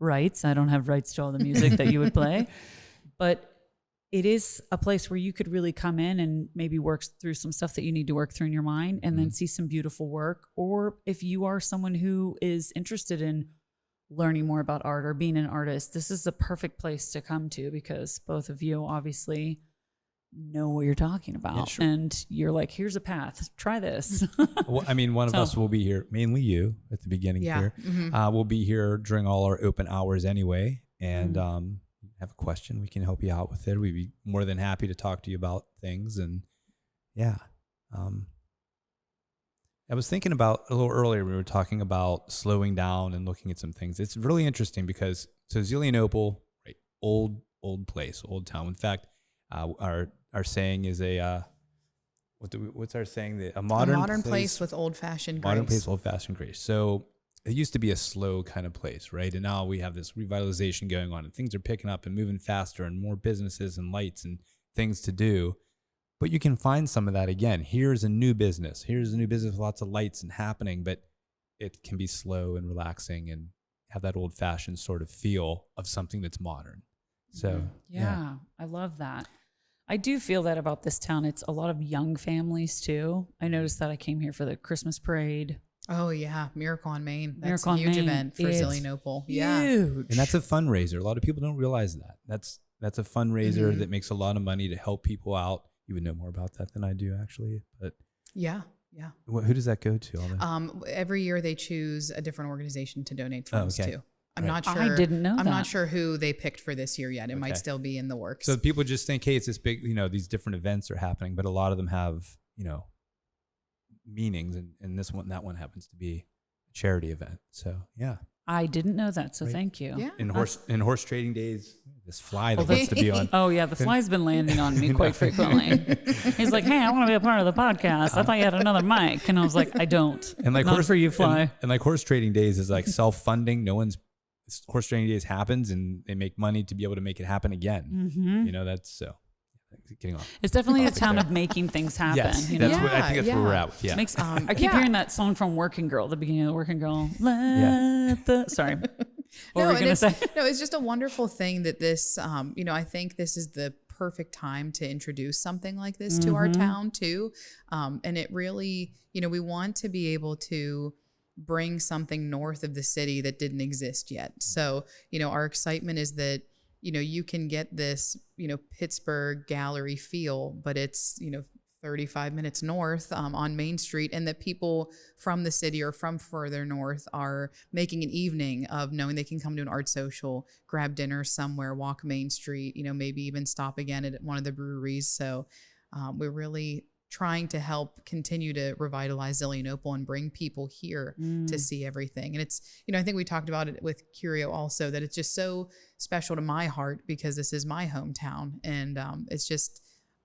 rights. I don't have rights to all the music that you would play. But it is a place where you could really come in and maybe work through some stuff that you need to work through in your mind, and then see some beautiful work. Or if you are someone who is interested in learning more about art or being an artist, this is the perfect place to come to, because both of you obviously know what you're talking about. Yeah, sure. And you're like, here's a path, try this. Well, I mean, one of us will be here, mainly you at the beginning here. We'll be here during all our open hours anyway. And have a question, we can help you out with it. We'd be more than happy to talk to you about things. And I was thinking about a little earlier, we were talking about slowing down and looking at some things. It's really interesting because, so Zelienople, right, old place, old town. In fact, our saying is what's our saying? A modern place with old-fashioned grace. Modern place, old-fashioned grace. So it used to be a slow kind of place, right? And now we have this revitalization going on and things are picking up and moving faster and more businesses and lights and things to do. But you can find some of that again. Here's a new business. Here's a new business with lots of lights and happening, but it can be slow and relaxing and have that old-fashioned sort of feel of something that's modern. So yeah, I love that. I do feel that about this town. It's a lot of young families too. I noticed that I came here for the Christmas parade. Oh yeah, Miracle on Main. That's Miracle a huge on Main. event for Zelienople. Yeah, Huge. And that's a fundraiser. A lot of people don't realize that. That's a fundraiser that makes a lot of money to help people out. You would know more about that than I do, actually. But yeah. Who does that go to? Every year they choose a different organization to donate funds to. I'm not sure. I didn't know I'm that. not sure who they picked for this year yet. It might still be in the works. So people just think, hey, it's this big, these different events are happening, but a lot of them have, meanings, and that one happens to be a charity event. So yeah. I didn't know that, so thank you. Yeah. In horse trading days, this fly that wants to be on. Oh yeah, the fly's been landing on me quite frequently. He's like, "Hey, I want to be a part of the podcast. I thought you had another mic," and I was like, "I don't." And like not for you, fly. And like horse trading days is like self-funding. Horse trading days happens, and they make money to be able to make it happen again. Mm-hmm. That's so. Getting off. It's definitely a town of making things happen. Yes, you know? I think that's where we're at with. Yeah. I keep hearing that song from Working Girl, the beginning of the Working Girl. Sorry. What were you going to say? No, it's just a wonderful thing that this, I think this is the perfect time to introduce something like this to our town too. And it really, we want to be able to bring something north of the city that didn't exist yet. So, our excitement is that, you can get this, Pittsburgh gallery feel, but it's, 35 minutes north on Main Street, and that people from the city or from further north are making an evening of knowing they can come to an art social, grab dinner somewhere, walk Main Street, maybe even stop again at one of the breweries. So we're really trying to help continue to revitalize Zelienople and bring people here to see everything. And it's, I think we talked about it with Curio also, that it's just so special to my heart because this is my hometown. And it's just,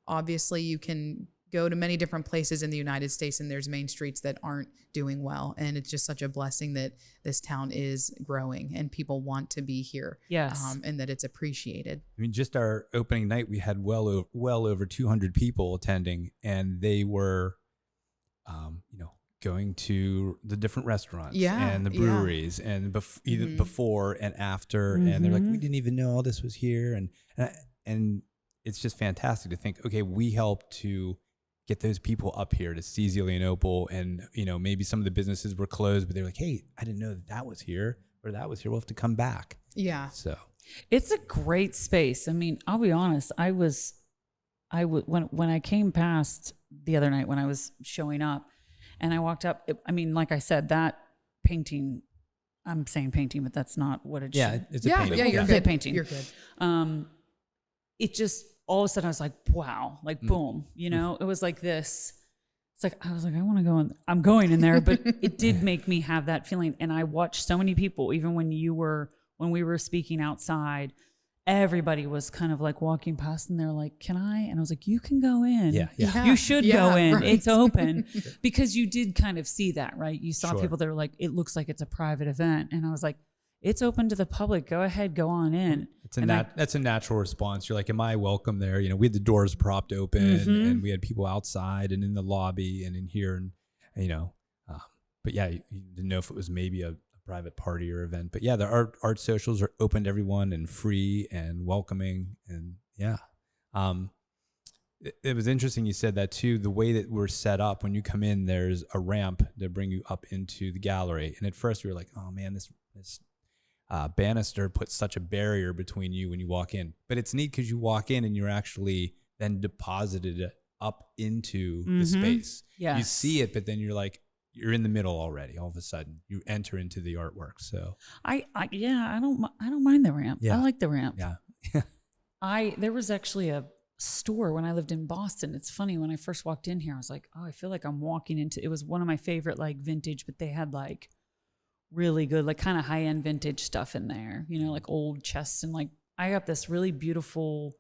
obviously you can go to many different places in the United States and there's main streets that aren't doing well. And it's just such a blessing that this town is growing and people want to be here. Yes. And that it's appreciated. I mean, just our opening night, we had well over 200 people attending, and they were, going to the different restaurants and the breweries and either before and after. And they're like, we didn't even know all this was here. And it's just fantastic to think, okay, we helped to get those people up here to see Zelienople, and maybe some of the businesses were closed, but they're like, hey, I didn't know that was here or that was here. We'll have to come back. Yeah. So it's a great space. I mean, I'll be honest. When I came past the other night when I was showing up, and I walked up. Like I said, that painting. I'm saying painting, but that's not what it. Yeah, it's a painting. Yeah, you're good. good. Painting. You're good. It just all of a sudden I was like, wow, like boom, it was like this. It's like, I was like, I want to go in. I'm going in there, but it did make me have that feeling. And I watched so many people, even when we were speaking outside, everybody was kind of like walking past and they're like, can I? And I was like, you can go in. Yeah. You should go in. Right. It's open. Because you did kind of see that, right? You saw people that are like, it looks like it's a private event. And I was like, it's open to the public. Go ahead, go on in. That's a natural response. You're like, am I welcome there? We had the doors propped open and we had people outside and in the lobby and in here. And, but yeah, you didn't know if it was maybe a private party or event. But yeah, the art socials are open to everyone and free and welcoming. And yeah. It was interesting you said that too. The way that we're set up, when you come in, there's a ramp to bring you up into the gallery. And at first we were like, oh man, this banister puts such a barrier between you when you walk in. But it's neat because you walk in and you're actually then deposited up into the space. Yes. You see it, but then you're in the middle already. All of a sudden, you enter into the artwork. So I don't mind the ramp. Yeah. I like the ramp. Yeah. There was actually a store when I lived in Boston. It's funny, when I first walked in here, I was like, oh, I feel like I'm walking into, it was one of my favorite like vintage, but they had like really good, like kind of high-end vintage stuff in there, you know, like old chests. And like, I got this really beautiful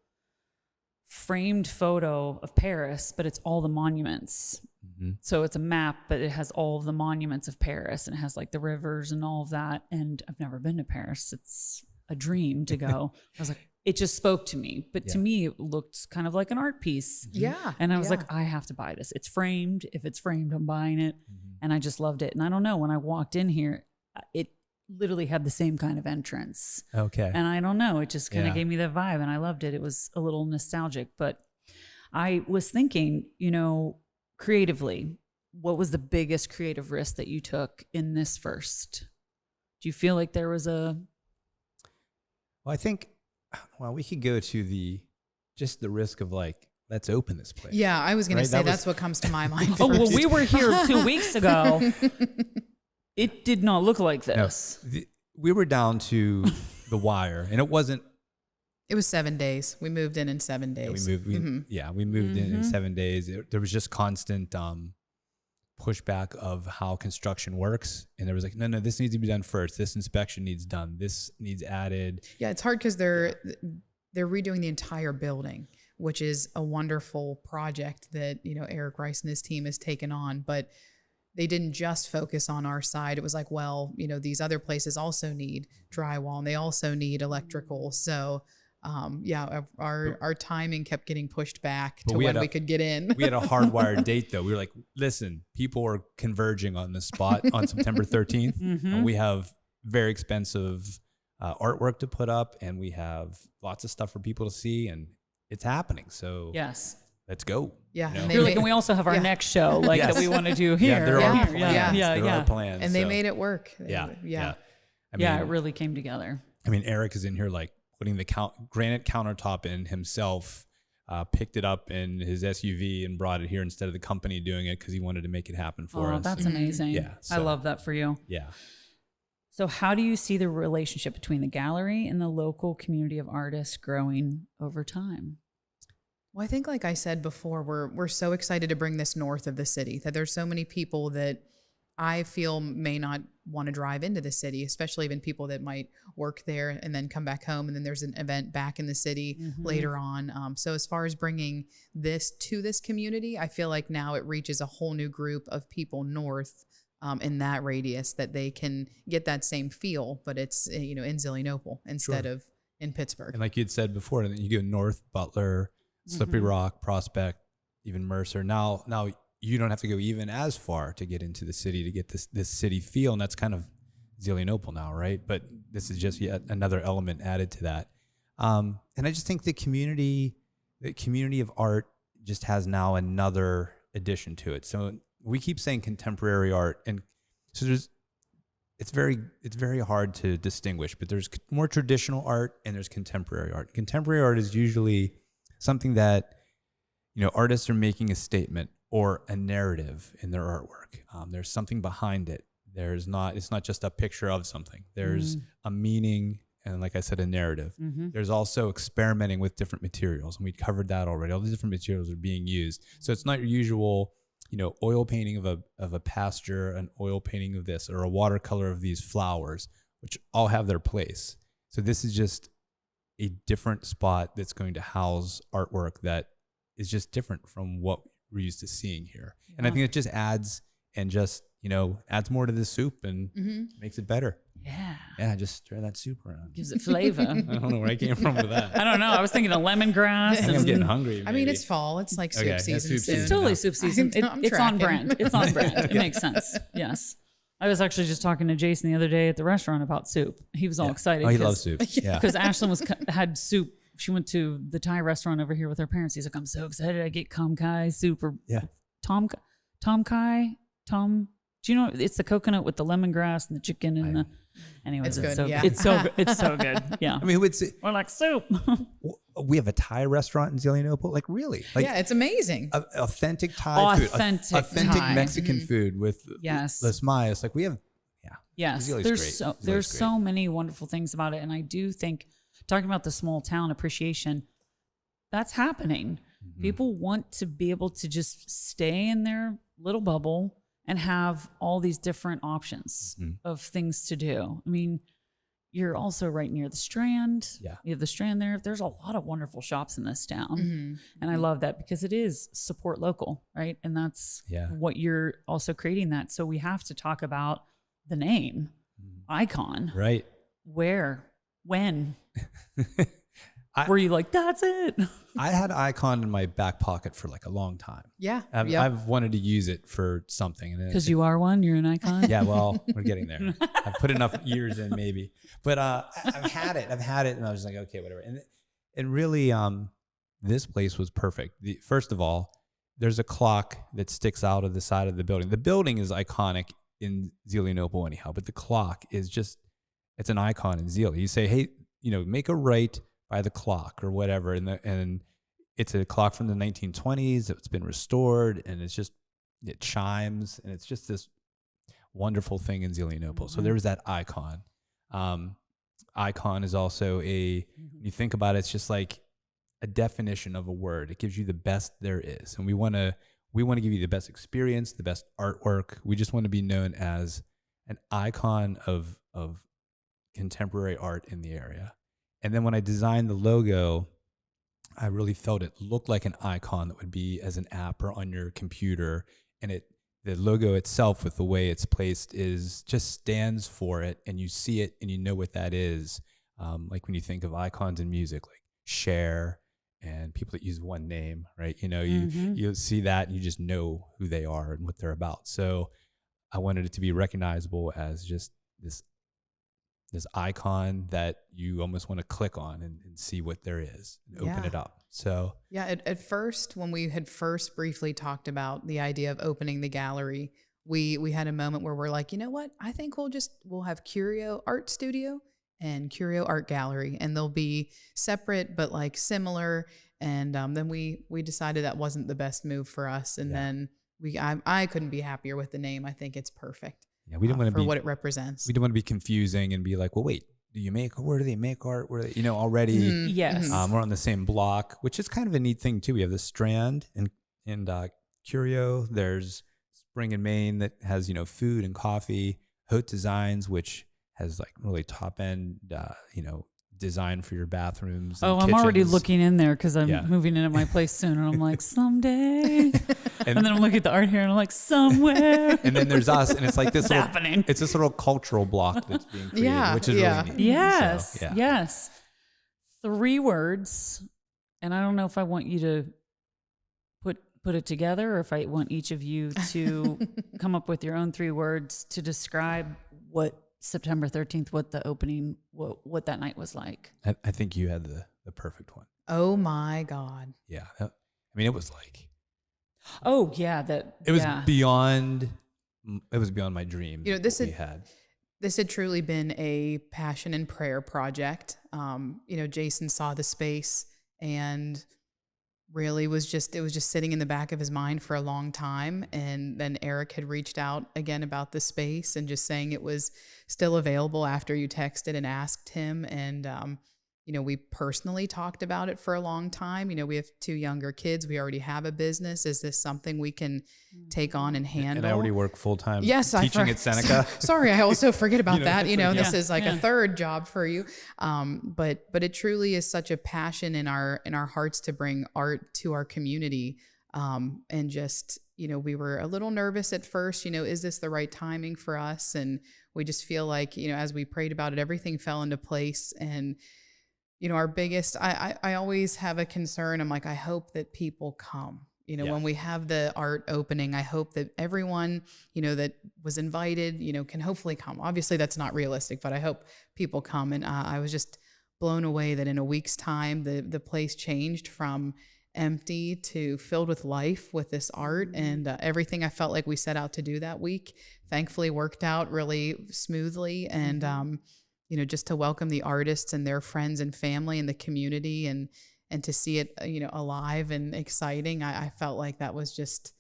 framed photo of Paris, but it's all the monuments. Mm-hmm. So it's a map, but it has all of the monuments of Paris, and it has like the rivers and all of that. And I've never been to Paris. It's a dream to go. I was like, it just spoke to me. But to me, it looked kind of like an art piece. Yeah. And I was like, I have to buy this. It's framed. If it's framed, I'm buying it. Mm-hmm. And I just loved it. And I don't know, when I walked in here, it literally had the same kind of entrance. Okay. And I don't know, it just kind of gave me that vibe, and I loved it. It was a little nostalgic. But I was thinking, you know, creatively, what was the biggest creative risk that you took in this first? Do you feel like there was a... Well, I think, we could go to the risk of like, let's open this place. Yeah, I was going to say that's what comes to my mind. Oh, well, we were here 2 weeks ago. It did not look like this. No, we were down to the wire, and it wasn't. It was 7 days. We moved in 7 days. Yeah, we moved in 7 days. There was just constant pushback of how construction works, and there was like, no, this needs to be done first. This inspection needs done. This needs added. Yeah, it's hard because they're redoing the entire building, which is a wonderful project that, you know, Eric Rice and his team has taken on. But they didn't just focus on our side. It was like, well, you know, these other places also need drywall, and they also need electrical. So our timing kept getting pushed back to when we could get in. We had a hardwired date though. We were like, listen, people are converging on this spot on September 13th. Mm-hmm. And we have very expensive artwork to put up, and we have lots of stuff for people to see, and it's happening. So yes, let's go. Yeah. You know? And we also have our next show that we want to do here. Yeah, there are plans. There are plans. And they made it work. Yeah. I mean, it really came together. I mean, Eric is in here like putting the granite countertop in himself, picked it up in his SUV and brought it here instead of the company doing it because he wanted to make it happen for us. Oh, that's amazing. Yeah. I love that for you. Yeah. So how do you see the relationship between the gallery and the local community of artists growing over time? Well, I think, like I said before, we're so excited to bring this north of the city, that there's so many people that I feel may not want to drive into the city, especially even people that might work there and then come back home, and then there's an event back in the city later on. So as far as bringing this to this community, I feel like now it reaches a whole new group of people north in that radius, that they can get that same feel, but it's, you know, in Zelienople instead of in Pittsburgh. And like you'd said before, and then you go north, Butler, Slippery Rock, Prospect, even Mercer. Now you don't have to go even as far to get into the city to get this city feel, and that's kind of Zelienople now, right? But this is just yet another element added to that. And I just think the community of art just has now another addition to it. So we keep saying contemporary art, and so it's very hard to distinguish, but there's more traditional art and there's contemporary art. Contemporary art is usually something that, you know, artists are making a statement or a narrative in their artwork. There's something behind it. It's not just a picture of something. There's a meaning, and like I said, a narrative. There's also experimenting with different materials, and we covered that already. All the different materials are being used. So it's not your usual, you know, oil painting of a pasture, an oil painting of this, or a watercolor of these flowers, which all have their place. So this is just a different spot that's going to house artwork that is just different from what we're used to seeing here. Yeah. And I think it just adds more to the soup and makes it better. Yeah, just stir that soup around. Gives it flavor. I don't know where I came from with that. I don't know. I was thinking of lemongrass. I think I'm getting hungry. Maybe. I mean, it's fall. It's like soup season. It's totally soup season. It's on brand. It's on brand. It makes sense. Yes. I was actually just talking to Jason the other day at the restaurant about soup. He was all excited. Oh, he loves soup. Yeah. Because Ashlyn had soup. She went to the Thai restaurant over here with her parents. He's like, I'm so excited. I get Tom Kai soup or Tom Kai. Do you know, it's the coconut with the lemongrass and the chicken and anyways, it's so good. It's so good. It's so good. Yeah. I mean, we're like soup. We have a Thai restaurant in Zelienople. Like, really? Like, yeah, it's amazing. Authentic Thai food. Authentic Thai. Mexican food with Les Mayas. Like, we have, Yes. There's so many wonderful things about it. And I do think, talking about the small town appreciation, that's happening. People want to be able to just stay in their little bubble and have all these different options of things to do. I mean, you're also right near the Strand. Yeah. You have the Strand there. There's a lot of wonderful shops in this town. And I love that because it is support local, right? And that's what you're also creating that. So we have to talk about the name, Icon. Right. Where? When? Were you like, that's it? I had Icon in my back pocket for like a long time. Yeah. I've wanted to use it for something. Because you are one, you're an icon. Yeah, well, we're getting there. I've put enough years in, maybe. But I've had it, and I was like, okay, whatever. And really, this place was perfect. First of all, there's a clock that sticks out of the side of the building. The building is iconic in Zelienople anyhow, but the clock is just, it's an icon in Zelia. You say, hey, make a right by the clock or whatever, and it's a clock from the 1920s. It's been restored, and it chimes, and it's just this wonderful thing in Zelienople. So there was that icon. Icon is also when you think about it, it's just like a definition of a word. It gives you the best there is, and we want to give you the best experience, the best artwork. We just want to be known as an icon of contemporary art in the area. And then when I designed the logo, I really felt it looked like an icon that would be as an app or on your computer. And the logo itself, with the way it's placed, just stands for it, and you see it and you know what that is. Like when you think of icons in music, like Cher and people that use one name, right? You see that and you just know who they are and what they're about. So I wanted it to be recognizable as just this icon that you almost want to click on and see what there is and open it up. So at first, when we had first briefly talked about the idea of opening the gallery, we had a moment where we're like, you know what? I think we'll have Curio Art Studio and Curio Art Gallery, and they'll be separate but like similar. And then we decided that wasn't the best move for us. And then I couldn't be happier with the name. I think it's perfect. Yeah, we didn't want to for what it represents. We didn't want to be confusing and be like, well, wait, where do they make art? Where they, already, Yes. We're on the same block, which is kind of a neat thing too. We have the Strand and Curio. There's Spring and Main that has, food and coffee. Haute Designs, which has like really top end, design for your bathrooms. Oh, I'm already looking in there because I'm moving into my place soon, and I'm like, someday. and then I'm looking at the art here, and I'm like, somewhere. And then there's us, and it's like this happening. It's this little cultural block that's being created, which is really neat. Yes, so, yes. 3 words, and I don't know if I want you to put it together, or if I want each of you to come up with your own 3 words to describe what September 13th, what the opening, what that night was like. I think you had the perfect one. Oh my God. Yeah. It was like, oh yeah, it was beyond my dreams. This had truly been a passion and prayer project. Jason saw the space and really it was just sitting in the back of his mind for a long time. And then Eric had reached out again about the space and just saying it was still available after you texted and asked him. And, we personally talked about it for a long time. We have 2 younger kids. We already have a business. Is this something we can take on and handle? And I already work full time teaching at Seneca. Sorry, I also forget about that. This is like a third job for you. But it truly is such a passion in our hearts to bring art to our community. And just, we were a little nervous at first, is this the right timing for us? And we just feel like, as we prayed about it, everything fell into place. And our biggest, I always have a concern. I'm like, I hope that people come, when we have the art opening, I hope that everyone, that was invited, can hopefully come. Obviously that's not realistic, but I hope people come. And I was just blown away that in a week's time, the place changed from empty to filled with life with this art. And everything I felt like we set out to do that week, thankfully worked out really smoothly. And, just to welcome the artists and their friends and family and the community and to see it, alive and exciting. I felt like that was just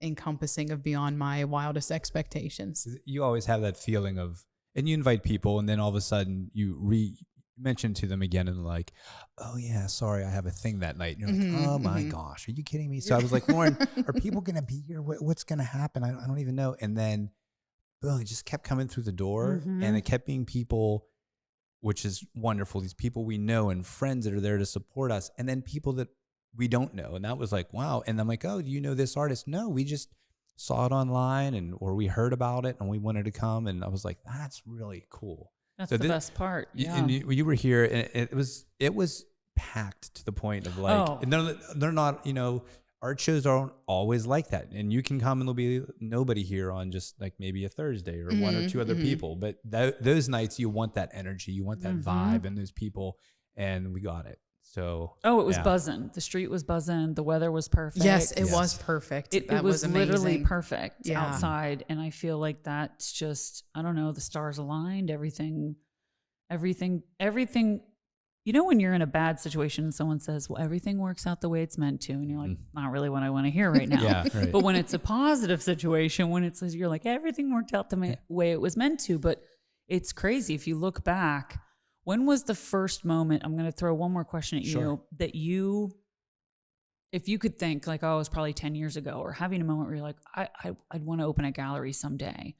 encompassing of beyond my wildest expectations. You always have that feeling of, and you invite people and then all of a sudden you mention to them again and like, oh yeah, sorry, I have a thing that night. And you're like, oh my gosh, are you kidding me? So I was like, Lauren, are people going to be here? What's going to happen? I don't even know. And then boom, it just kept coming through the door and it kept being people, which is wonderful. These people we know and friends that are there to support us. And then people that we don't know. And that was like, wow. And I'm like, oh, do you know this artist? No, we just saw it online or we heard about it and we wanted to come. And I was like, that's really cool. That's the best part. Yeah. And you were here and it was packed to the point of like, they're not, art shows aren't always like that. And you can come and there'll be nobody here on just like maybe a Thursday or one or two other people. But those nights you want that energy, you want that vibe and those people, and we got it. So it was buzzing. The street was buzzing. The weather was perfect. Yes, it was perfect. It was literally perfect outside. And I feel like that's just, I don't know, the stars aligned, everything. You know, when you're in a bad situation and someone says, well, everything works out the way it's meant to. And you're like, not really what I want to hear right now. Right. But when it's a positive situation, when it says, you're like, everything worked out the way it was meant to. But it's crazy. If you look back, when was the first moment, I'm going to throw one more question at you, that if you could think like, oh, it was probably 10 years ago, or having a moment where you're like, I'd want to open a gallery someday.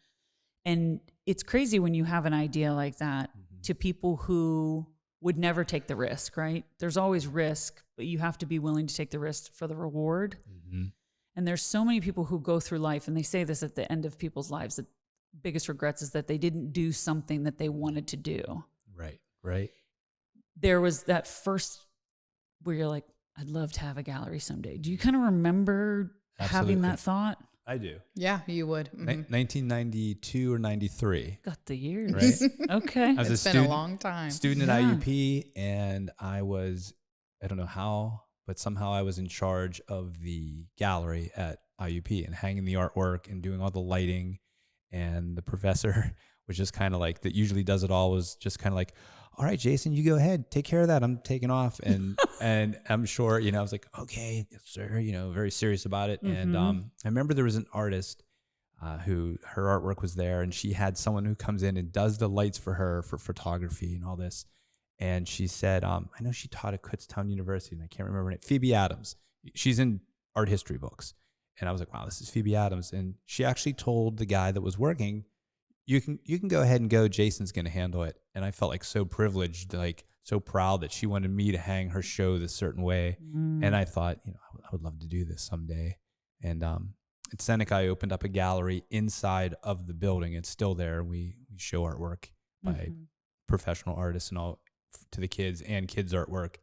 And it's crazy when you have an idea like that to people who would never take the risk, right? There's always risk, but you have to be willing to take the risk for the reward. And there's so many people who go through life, and they say this at the end of people's lives, that biggest regrets is that they didn't do something that they wanted to do. Right. There was that first where you're like, I'd love to have a gallery someday. Do you kind of remember having that thought? I do. Yeah, you would. 1992 or 93. Got the years. Right? Okay. It's been a long time. Student at IUP, and I don't know how, but somehow I was in charge of the gallery at IUP and hanging the artwork and doing all the lighting. And the professor was just kind of like, that usually does it all, was just kind of like, all right, Jason, you go ahead, take care of that. I'm taking off. And I'm sure, I was like, okay, yes, sir, very serious about it. And I remember there was an artist who her artwork was there, and she had someone who comes in and does the lights for her for photography and all this. And she said, I know she taught at Kutztown University, and I can't remember her name, Phoebe Adams. She's in art history books. And I was like, wow, this is Phoebe Adams. And she actually told the guy that was working, you can go ahead and go, Jason's going to handle it. And I felt like so privileged, like so proud that she wanted me to hang her show this certain way. And I thought, I would love to do this someday. And at Seneca, I opened up a gallery inside of the building. It's still there. We show artwork by professional artists and all to the kids, and kids artwork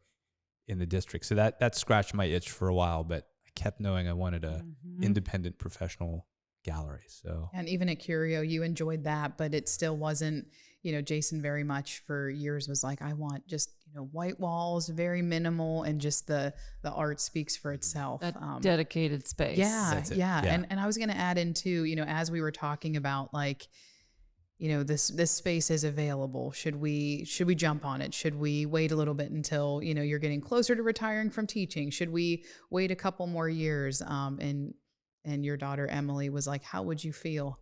in the district. So that scratched my itch for a while, but I kept knowing I wanted a independent professional gallery. So, and even at Curio, you enjoyed that, but it still wasn't, Jason very much for years was like, I want just, white walls, very minimal, and just the art speaks for itself. That dedicated space. Yeah. And I was going to add in too, as we were talking about like, this space is available. Should we jump on it? Should we wait a little bit until, you're getting closer to retiring from teaching? Should we wait a couple more years? And your daughter, Emily, was like, how would you feel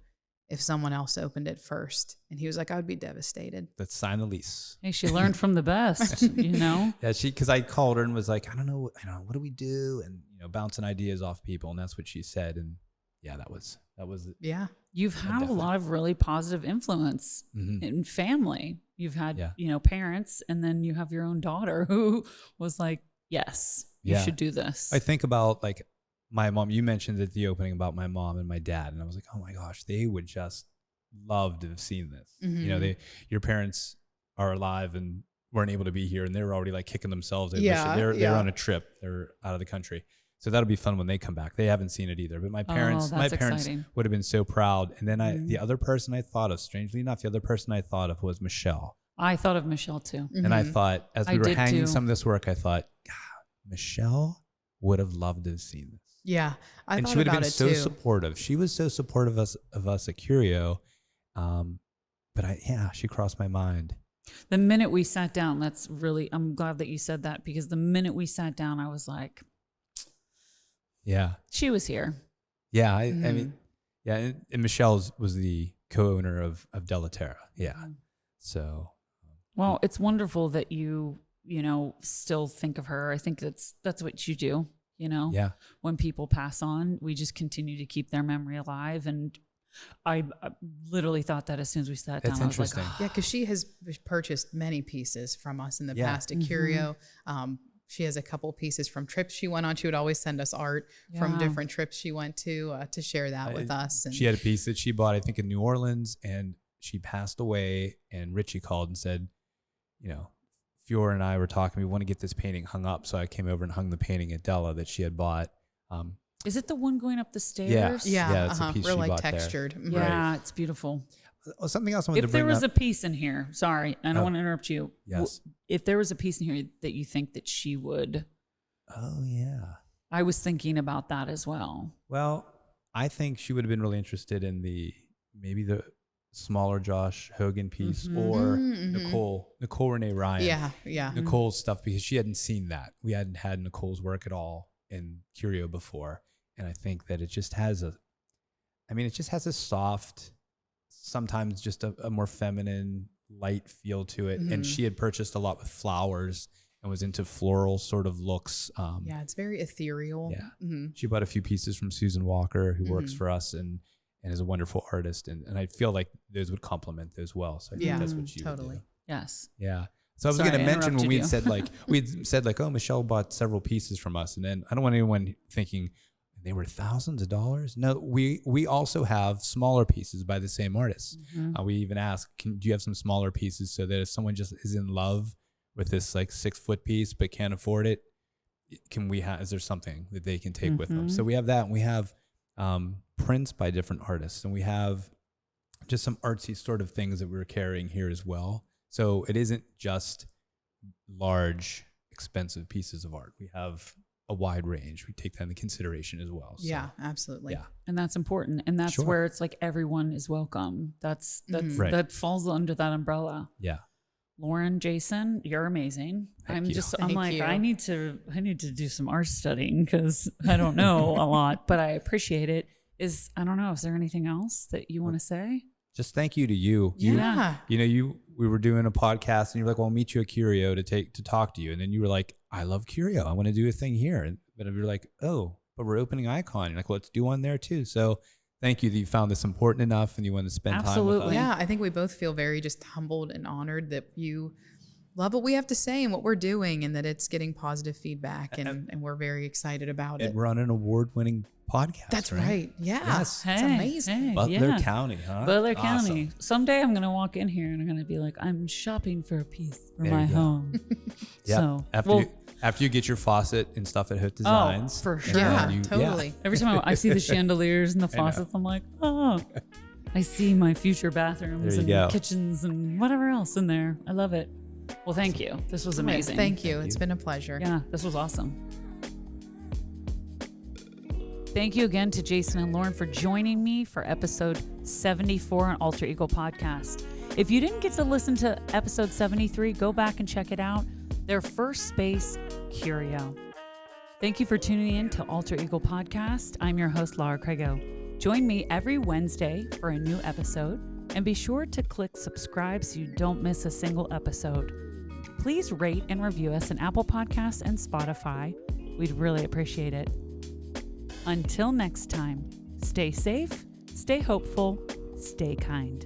if someone else opened it first? And he was like, I would be devastated. Let's sign the lease. Hey, she learned from the best, Yeah, because I called her and was like, I don't know, what do we do? And, bouncing ideas off people. And that's what she said. And yeah, that was yeah. You've had a lot of really positive influence in family. You've had, parents, and then you have your own daughter who was like, yes, you should do this. I think about like my mom. You mentioned at the opening about my mom and my dad, and I was like, oh my gosh, they would just love to have seen this. Your parents are alive and weren't able to be here, and they were already like kicking themselves. They're on a trip. They're out of the country. So that'll be fun when they come back. They haven't seen it either, but my parents would have been so proud. And then the other person I thought of, strangely enough, was Michelle. I thought of Michelle too. And I thought, as we were hanging some of this work, I thought, God, Michelle would have loved to have seen this. Yeah, and she would have been so supportive. She was so supportive of us at Curio, but she crossed my mind. The minute we sat down, I'm glad that you said that, because the minute we sat down, I was like, yeah, she was here. Yeah, I mean, yeah, and Michelle was the co-owner of Della Terra. Yeah, so Well, it's wonderful that you still think of her. I think that's what you do, Yeah. When people pass on, we just continue to keep their memory alive. And I literally thought that as soon as we sat down, It's I was like, interesting. Yeah, because she has purchased many pieces from us in the past at Curio. She has a couple pieces from trips she went on. She would always send us art from different trips she went to share that with us. And she had a piece that she bought, I think, in New Orleans, and she passed away. And Richie called and said, Fiora and I were talking. We want to get this painting hung up, so I came over and hung the painting at Della that she had bought. is it the one going up the stairs? Yeah, it's a piece real she like bought textured. there. Yeah, Right. it's beautiful. Something else I wanted If to bring there was up. a piece in here, sorry, I don't want to interrupt you. Yes. If there was a piece in here that you think that she would, Oh yeah. I was thinking about that as well. Well, I think she would have been really interested in maybe the smaller Josh Hogan piece or Nicole Renee Ryan. Yeah. Nicole's stuff, because she hadn't seen that. We hadn't had Nicole's work at all in Curio before. And I think that it just has a soft, sometimes just a more feminine, light feel to it. And she had purchased a lot with flowers and was into floral sort of looks. Yeah, it's very ethereal. Yeah. She bought a few pieces from Susan Walker, who works for us and is a wonderful artist. And I feel like those would complement those well. So I think that's what she would do. Yes. Yeah. So I was Sorry, going to mention when interrupted we'd said oh, Michelle bought several pieces from us. And then I don't want anyone thinking they were thousands of dollars. No, we also have smaller pieces by the same artist. We even ask, do you have some smaller pieces so that if someone just is in love with this 6-foot piece but can't afford it, is there something that they can take with them? So we have that, and we have prints by different artists, and we have just some artsy sort of things that we're carrying here as well. So it isn't just large, expensive pieces of art. We have a wide range. We take that into consideration as well. So, yeah, absolutely. Yeah. And that's important. And that's where it's everyone is welcome. That's Right. that falls under that umbrella. Yeah. Lauren, Jason, you're amazing. Thank you. I need to do some art studying because I don't know a lot, but I appreciate it. I don't know, is there anything else that you want to say? Just thank you to you. Yeah. We were doing a podcast and you were like, well, I'll meet you at Curio to talk to you. And then you were like, I love Curio. I want to do a thing here. But we were like, oh, but we're opening Icon. You're like, well, let's do one there too. So thank you that you found this important enough and you want to spend time with us. Yeah, I think we both feel very just humbled and honored that you love what we have to say and what we're doing, and that it's getting positive feedback, and we're very excited about it. And we're on an award-winning podcast. That's right. Yeah. Yes. It's amazing. Butler County, huh? Butler Awesome. County. Someday I'm going to walk in here and I'm going to be like, I'm shopping for a piece for There my you go. home. Yeah. So After you get your faucet and stuff at Hood Designs. for sure. Yeah, you- totally. Every time I see the chandeliers and the faucets, I'm like, oh, I see my future bathrooms There and you go. kitchens and whatever else in there. I love it. Well, thank you. This was amazing. Thank you. It's been a pleasure. Yeah, this was awesome. Thank you again to Jason and Lauren for joining me for episode 74 on Alter Ego Podcast. If you didn't get to listen to episode 73, go back and check it out. Their first space, Curio. Thank you for tuning in to Alter Ego Podcast. I'm your host, Laura Crago. Join me every Wednesday for a new episode, and be sure to click subscribe so you don't miss a single episode. Please rate and review us on Apple Podcasts and Spotify. We'd really appreciate it. Until next time, stay safe, stay hopeful, stay kind.